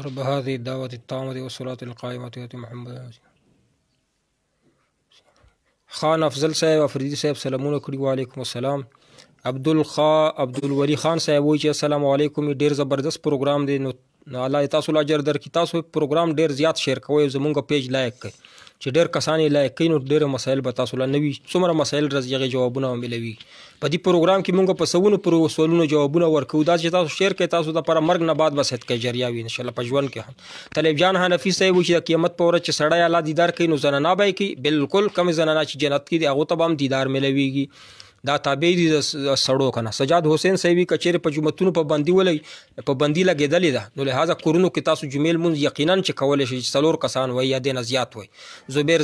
رب هذه الدعوة التامة والصلاة القائمة آت محمد خان افضل صاحب افریدي صاحب سلامونه کړي. وعلیکم السلام. عبدالولی خان صاحب وایي چې السلام علیکم، ډیر زبردست پروګرام دی. نو الله تاسو لا اجر درکړي. تاسو پروګرام ډیر زیات شیر کوئ، زمونږ پیج لایک کړئ چې ډیر کسان یې لایک کوي، نو ډیر مسایل به تاسو لا نوي څومره مسایل راځي هغې جوابونه ملوي. په دې پروګرام کې مونږ په سوونو پر سوالونو جوابونه ورکوو. دا چې تاسو شیر کړئ تاسو دپاره مرګ نه بعد به صدقه جریه وي انشاءالله په ژوند کې هم. طالب جان حنفي صاحب وایي چې د قیامت په ورځ چې سړی الله دیدار کوي نو زنانه به یې کوي. بالکل کمې زنانه چې جنت کې دي هغو ته به هم دیدار ملویږي. دا تابع دي د سړو کنه. سجاد حسین صاحبي کچېرې په جوماتونو پابندي پابندي لګېدلې ده، نو لهذا کورونو کې تاسو جمعې لمونځ یقینا چې کولی شئ چې 4 کسان وایي یا دې نه زیات وایي. زبیر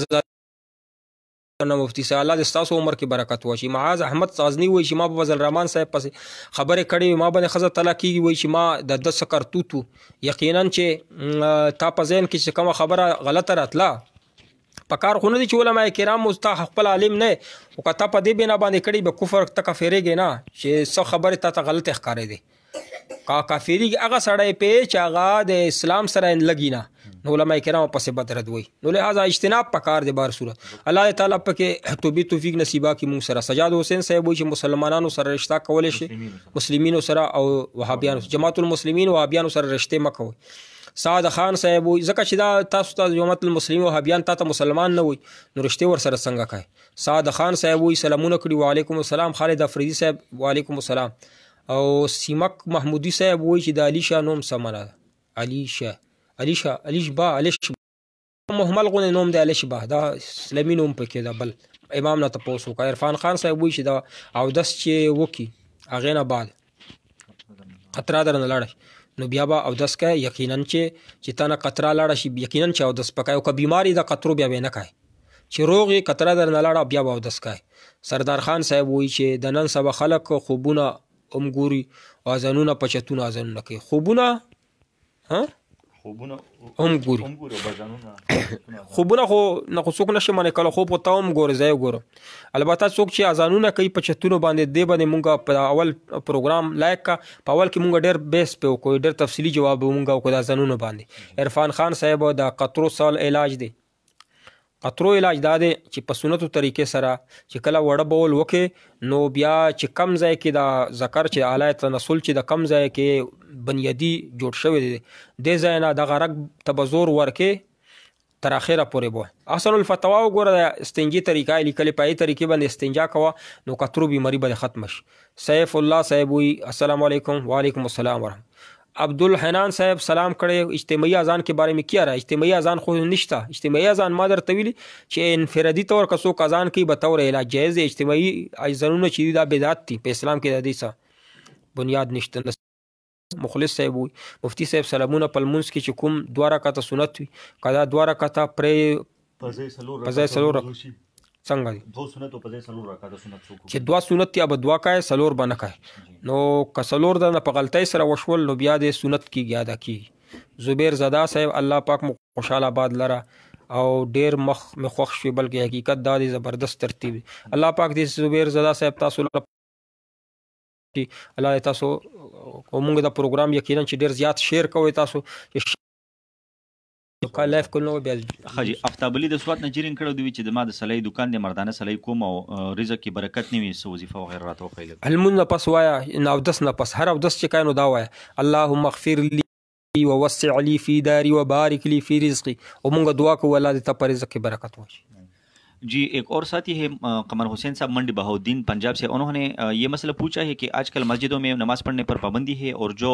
مفتی صاحب الله دې ستاسو عمر کې برکت واچي. معاذ احمد غزني وایي چې ما په فضل الرحمن صاحب پسې خبرې کړې ما باندې ښځه طلاق کېږي، وایي چې ما د ده څه کرتوت یقینا چې تا په ذهن کې چې کومه خبره غلطه راتله پکار خو نه دي چې علماء کرام ستا خپل عالم نه او که تا په دې بنا باندې کړي به کفر ته کافرېږې نه چې څه خبرې تا ته غلطې ښکارېدې. کافرېږي هغه سړی پې چې هغه د اسلام سره لګي نه، نو علماء کرامو پسې بد رد وایي. نو لهذا اجتناب پکار دی بهر صورت. الله تعالی پکې توفیق نصیبا کړي موږ سره. سجاد حسین صاحب وایي چې مسلمانانو سره رشته کولی شي، مسلمینو سره او وهابیانو جماعت المسلمین وهابیانو سره رشتې مه کوئ. سعد خان صاحب وایي ځکه چې دا تاسو ته جماعت المسلمین وهابیان تا ته مسلمان نه وایي نو رشتې ورسره څنګه کوئ. سعد خان صاحب وایي سلامونه کړي. وعلیکم السلام. خالد افریدي صاحب وعلیکم السلام. او سیمک محمودي صاحب وایي چې د علي شاه نوم څه معنا ده؟ علیش محمل غونې نوم دی علیشبه، دا اسلامي نوم پکې ده. بل امام نه تپوس وکړه. عرفان خان صاحب وایي چې دا اودس چې وکړي هغې نه بعد قطره درنه لاړه نو بیا به اودس کوي. یقینا چې تا نه قطره لاړه شي یقینا چې اودس به کوي، او که بیماري د قطرو بیا به نه کوي. چې روغ یې قطره درنه لاړه بیا به اودس کوي. سردار خان صاحب وایي چې د نن سبا خلک خوبونه هم ګوري او اذانونه پچتونه اذانونه کوي. خوبونه هم ګوري خوبونه خو نه خو څوک نشي منې کله خوب خو ته هم ګورې زه یې ګورم. البته څوک چې اذانونه کوي په چتونو باندې دې باندې مونږ په اول پروګرام لایک کا په اول کې مونږ ډېر بیس په وکړو، ډېر تفصیلي جواب مونږ وکړو د اذانونو باندې. عرفان خان صاحب د قطرو سال علاج دی. قطرو علاج دا دی چې په سنتو طریقې سره چې کله وړه بول وکې نو بیا چې کم ځای کې د ذکر چې اعلی تناسل چې د کم ځای کې بنیادي جوړ شوی دی دې ځای نه دغه رګ ته به زور ورکې تر اخره پورې به. اصل الفتوا وګوره د استنجي طریقه یې لیکلې په هغې طریقې باندې استنجا کوه نو قطرو بیماري به ختمه شي. سیف الله صاحب وایي السلام علیکم. وعلیکم السلام ورحمت. عبدالحنان صاحب سلام کړی. اجتماعي اذان کې باره مې کیا را اجتماعي اذان خو نشته. اجتماعي اذان ما درته ویلي چې انفرادي طور که څوک اذان کوي به طور علاج جایز دی. اجتماعي اذانونه چې دي دا بدعت دي په اسلام کې، د دې څه بنیاد نشته. مخلص صاحب وي مفتی صاحب سلامونه په لمونځ کې چې کوم 2 رکعته سنت وي که دا 2 رکعته پرې په ځای 4 څنګه دي 2 سنت او په ځای 4 رکعته سنت چې 2 سنت یا به 2 کوي 4 به نه کوي. نو که 4 د نه په غلطۍ سره وشول نو بیا د سنت کېږي ادا کېږي. زبیر زاده صاحب الله پاک مو خوشحاله آباد لره او ډېر مخ مې خوښ شوي، بلکې حقیقت دا دی زبردست ترتیب الله پاک دې زبیر زاده صاحب تاسو الله تاسو کومه دا پروګرام یقینا چې ډیر زیات شیر کوئ تاسو کا لایف کولو بیا خاجي افتابلی د سوات نجرین کړو دی چې د ما د سلای دکان د مردانه سلای کوم او رزق کې برکت نیوي سو وظیفه او غیر راته خیل علمون نه پس وایا نو دس نه پس هر او دس چې کانو دا وایا اللهم اغفر لي ووسع لي في داري وبارك لي في رزقي او مونږ دعا کوو الله دې ته پر رزق کې برکت واشي. जी एक और साथी है कमर हुसैन साहब मंडी बहाउद्दीन पंजाब से, उन्होंने ये मसला पूछा है कि आजकल मस्जिदों में नमाज़ पढ़ने पर पाबंदी है और जो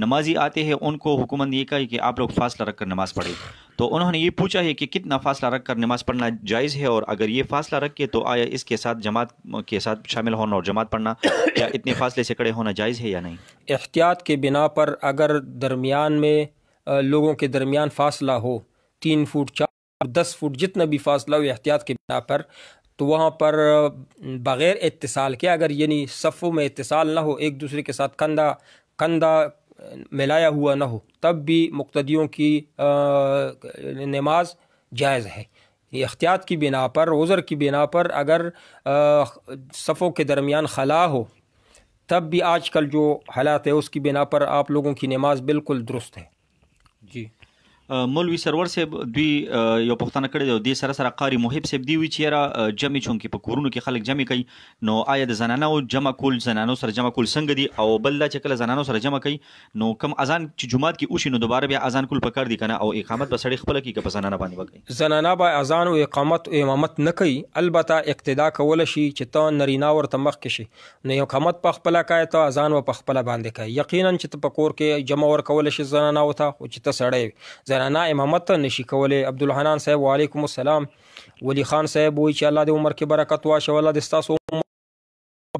नमाजी आते हैं उनको हुकूमत ये कहा कि आप लोग फासला रख कर नमाज़ पढ़ें. तो उन्होंने ये पूछा है कि कितना फासला रख कर नमाज़ पढ़ना जायज़ है और अगर ये फासला रख के तो आया इसके साथ जमात के साथ शामिल होना और जमात पढ़ना क्या इतने फासले से खड़े होना जायज़ है या नहीं. एहतियात के बिना पर अगर दरमियान में लोगों के दरमियान फासला हो 3 फुट 4 10 फुट जितना भी फासला हो एहतियात के बिना पर, तो वहाँ पर बग़ैर इत्तिसाल के अगर यानी सफ़ों में इत्तिसाल ना हो, एक दूसरे के साथ कंधा मिलाया हुआ ना हो, तब भी मुक्तदियों की नमाज जायज़ है. एहतियात की बिना पर उज़र की बिना पर अगर सफ़ों के दरमियान खला हो तब भी आजकल जो हालात है उसकी बिना पर आप लोगों की नमाज बिल्कुल दुरुस्त है. جی مولوي سرور صاحب دوی یو پوښتنه کړې ده دې سره قاری محب صاحب دی وی چې یاره جمع چونکې په کورونو کې خلک جمع کوي نو آیا د زنانو جمع کول زنانو سره جمع کول څنګه دي او بل دا چې کله زنانو سره جمع کوي نو کم اذان چې جمعات کې وشي نو دوباره بیا اذان کول پکار دي کنه او اقامت به سړی خپل کې په زنانه باندې وکړي زنانه به اذان او اقامت او امامت نه کوي البته اقتدا کول شي چې ته نرینا ورته مخ کې شي نو اقامت په خپل کوي ته اذان په خپل باندې کوي یقینا چې ته په کور کې جمع ور کول شي زنانه او ته چې ته سړی زنانه امامت نشي کولای. عبدالحنان صاحب وعلیکم السلام. ولی خان صاحب وایي چې الله دې عمر کې برکت واچوي الله دې ستاسو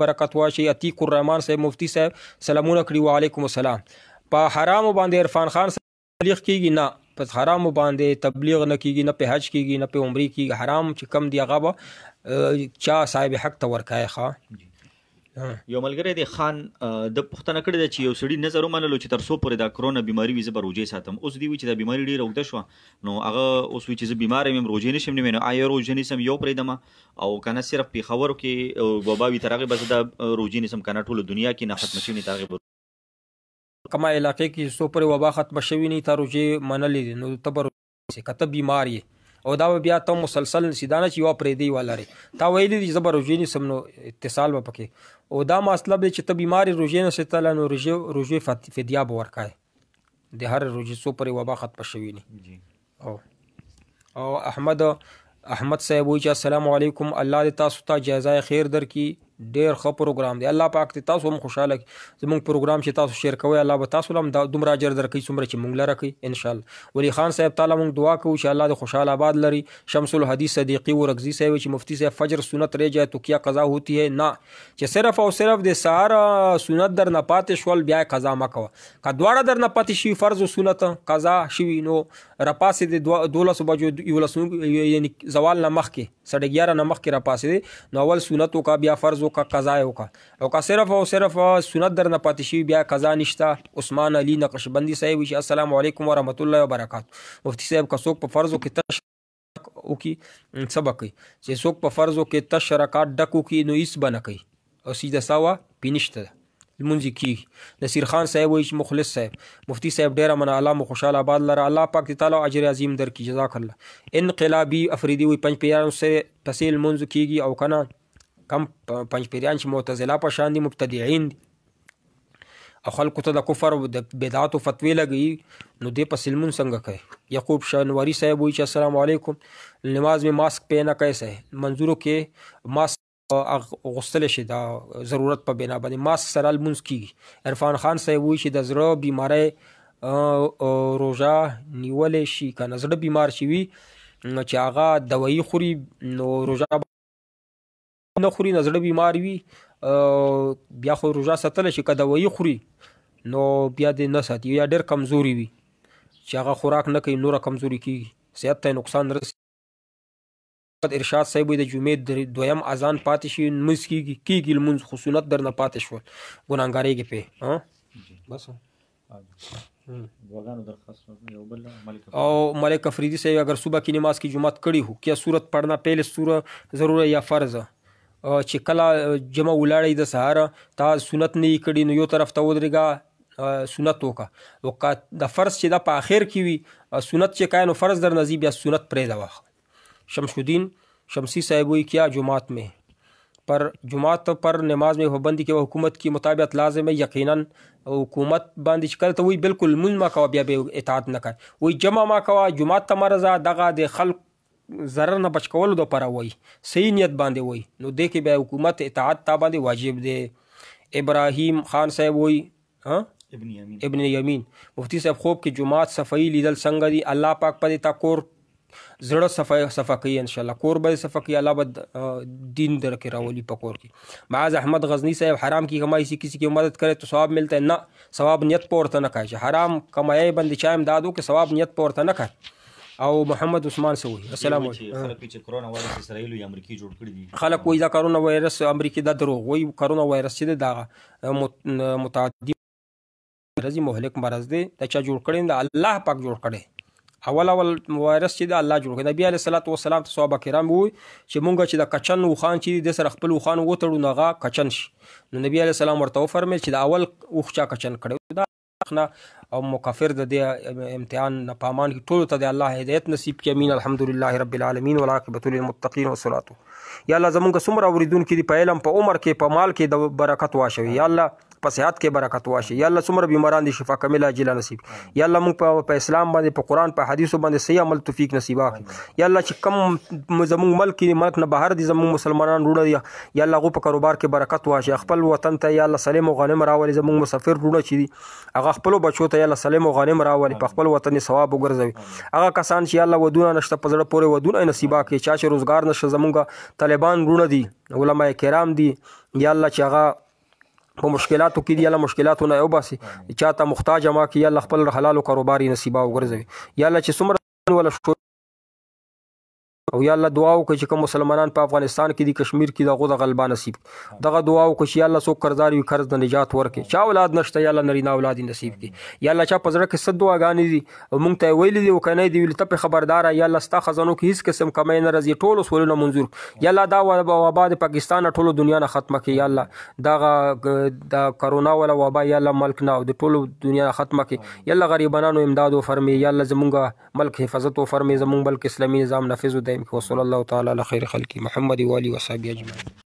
برکت واچوي. عتیق الرحمن صاحب مفتی صاحب سلامونه کړي وعلیکم السلام. په حرامو باندې عرفان خان تبلیغ کیږي نه په حرامو باندې تبلیغ نه کیږي نه په حج کیږي نه په عمرې کیږي حرام چې کم دی هغه چا صاحب حق ته ورکای ښه. یو ملګری دی خان د پښتنه کړی دی چې یو سړي نظر ومنلو چې تر څو پورې دا کرونا بیماری وي زه به روژې ساتم. اوس دی وی چې دا بیماری ډېره اوږده شوه نو هغه اوس وی چې زه بیمار یم روژې نشم نیولی نو آیا روژه نیسم یو پرېږدمه او که نه صرف پېښور کې وبا وي تر هغې به زه دا روژې نیسم که نه ټوله دنیا کې نه ختمه شوي تر هغې به کما علاقې کې څو پورې وبا ختمه شوي نه تا روژې منلې دي نو ته به روژې که ته بیمار یې او دا بیا ته مسلسل سیدانه چې یو پرېدی ولري تا ویلي دي زه به روژې نیسم نو اتصال به پکې او دا مطلب دی چې ته بیمار روژې نسېتلی نو روژې فدیه به ورکوې د هر روژې څو پورې وبا ختمه شوي نه. او احمد صاحب وایي چې السلام علیکم الله دې تاسو ته جزای خیر درکړي ډېر ښه پروګرام دی الله پاک دې تاسو هم خوشحاله کړي زموږ پروګرام چې تاسو شیر کوئ الله به تاسو هم دومره اجر درکوي څومره چې موږ لره کوي انشاءالله. ولی خان صاحب تعالی موږ دعا کوو چې الله دې خوشحال آباد لري. شمس الحدیث صدیقی ورغزی صاحب چې مفتی صاحب فجر سنت رہ جائے تو کیا قضا ہوتی ہے نه چې صرف او صرف د سهار سنت در نه پاتې شول بیا قضا مه کوه که دواړه در نه پاتې شي فرض او سنت قضا شوي نو راپاسې د 12 بجو یعنی زوال نه مخکې 11:30 نه مخکې راپاسې نو اول سنت وکړه بیا فرض وکړه قضا یې وکړه او که صرف او صرف سنت در نه پاتې شي بیا قضا نشته. عثمان علي نقشبندي صاحب وایي السلام علیکم ورحمت الله وبرکاته. مفتی صاحب که څوک په فرضو کې تش وکړي څه به کوي چې څوک په فرضو کې تش رکعات ډک وکړي نو هېڅ به نه کوي او سیده سوا پې نشته ده لمونځ کېږي. نصیر خان صاحب وایي چې مخلص صاحب مفتی صاحب ډېره مننه الله مو خوشحال آباد لره الله پاک دې تعالی اجر عظیم درکړي جزاک الله. انقلابي افریدي وایي پنج پیریانو سره پسې لمونځ کېږي او که نه کم پنج پیریان چې معتزله په شان دي مبتدعین دي او خلکو ته د کفر د بدعاتو فتوی لګوي نو دې پسې لمونځ څنګه کوي. یعقوب شنواری صاحب وایي چې السلام علیکم نماز میں ماسک پہنا کیسے ہے منظورو کې ماسک غسل شي دا ضرورت په بنا باندې ماسک سره لمونځ کېږي. عرفان خان صاحب وایي چې د زړه بیماری روژه نیولی شي که نه زړه بیمار شي وي چې هغه دوایي خوري نو روژه نه خوري نه زړه بیمار وي بیا خو روژه ساتلی شي که دوایي خوري نو بیا دې نه ساتي یا ډېر کمزوري وي چې هغه خوراک نه کوي نوره کمزوري کېږي صحت ته نقصان رسي. ارشاد صاحب د جمعې دویم اذان پاتې شي لمونځ کېږي لمونځ خو سنت در نه پاتې شول ګناهګارېږي پې بس. او ملک افریدی صاحب اگر صبح کی نماز کی جماعت کړي ہو کیا صورت پڑھنا پہلے صورت ضرور ہے یا فرض چې کله جمع ولاړی د سهار تا سنت نه کړي نو یو طرف ته ودرېږه سنت وکړه او که د فرض چې دا په آخر کې وي سنت چې کوي نو فرض در نزي بیا سنت پرېږده. شمس الدین شمسی صاحب وایي کیا جماعت میں جماعت پر نماز میں پابندی کے حکومت کی مطابقت لازم ہے یقیناً حکومت باندې چې کله ته وایي بالکل لمونځ ما کوه بیا به اطاعت نه کوي وایي جمع ما کوه جماعت ته مه رضا دغه د خلق ضرر نه بچ کولو دپاره وایي صحیح نیت باندې وایي نو دې کې بیا حکومت اطاعت تا باندې واجب دی. ابراهیم خان صاحب وایي ابن یمین مفتی صاحب خوب کې جماعت صفائی لیدل څنګه دي الله پاک په دې تا کور زړه صفا کوي انشاءالله کور به صفا کوي الله به دین در کې راولي په کور کې. معاذ احمد غزنی صاحب حرام کی کمائی سے کسی کی مدد کرے تو ثواب ملتا ہے نہ ثواب نیت پہ ورته نه کوي حرام کمایي باندې چا امداد وکړي ثواب نیت پہ ورته نه کوي. او محمد عثمان سے وایي السلام علیکم خلک وایي دا کرونا وایرس امریکا دا دروغ وایي کرونا وایرس چې دی دغه متعدي مرضي مهلک مرض دی دا چا جوړ کړی دا الله پاک جوړ کړی اول وایرس چې دا الله جوړ کړی. نبی علیه الصلاۃ والسلام ته صحابه کرام وایي چې مونږ چې د کچن وخان چې د سره خپل وخان وتړو نو هغه کچن شي نو نبی علیه السلام ورته وفرمیل چې د اول اوښ چا کچن کړی دا نه او مکفر د دې امتحان نه پامان کی ټول ته د الله هدایت نصیب کړي. امین. الحمدلله رب العالمین والعاقبۃ للمتقین والصلاۃ. یا الله زمونږ څومره اوریدونکي دي په علم په عمر کې په مال کې د برکت واچوي. یا الله په صحت کې برکت واچي. یا الله څومره بیماران دي شفا کامله عاجله نصیب. یا الله موږ په اسلام باندې په قرآن په حدیثو باندې صحیح عمل توفیق نصیب کړي. یا الله چې کم زمونږ ملک نه بهر دي زمونږ مسلمانان وروڼه دي یا الله هغو په کاروبار کې برکت واچي. خپل وطن ته یا الله سلیم او غانم راولي. زمونږ مسافر وروڼه چې دي هغه خپلو بچو ته یا الله سلیم او غانم راولي په خپل وطن ثواب وګرځوي. هغه کسان چې یا الله ودونه نشته په زړه پورې ودونه نصیب کړي. چا چې روزګار نشته زمونږ طالبان وروڼه دي علما کرام دي یا الله چې هغه په مشکلاتو کې دی الله مشکلاتو نه وباسي. چاته محتاج ما کې یا الله خپل حلال او کاروباري نصیبه وګرځوي. یا الله چې څومره ولا او یا الله دعا وکړي چې کوم مسلمانان په افغانستان کې دي کشمیر کې دغه د غلبا نصیب دغه دعا وکړي چې یا الله څوک قرضدار وي قرض د نجات ورکړي. چا اولاد نشته یا الله نرینه اولاد نصیب کړي. یا الله چا په زړه کې څه دعاګانې دي او موږ ته ویلي دي او که نه دي ویلي ته پرې خبردار یا الله ستا خزانو کې هېڅ قسم کمی نه راځي ټولو سولونه منظور. یا الله دا وبا د پاکستان نه ټولو دنیا نه ختمه کړي. یا الله دغه د کرونا والا وبا یا الله ملک نه او د ټولو دنیا نه ختمه کړي. یا الله غریبانو امداد وفرمي. یا الله زمونږ ملک حفاظت وفرمي. زمونږ ملک اسلامي نظام نافذ و دایم کړي. وصلی الله تعالی علی خیر خلقی محمد و آله و صحبه اجمعین.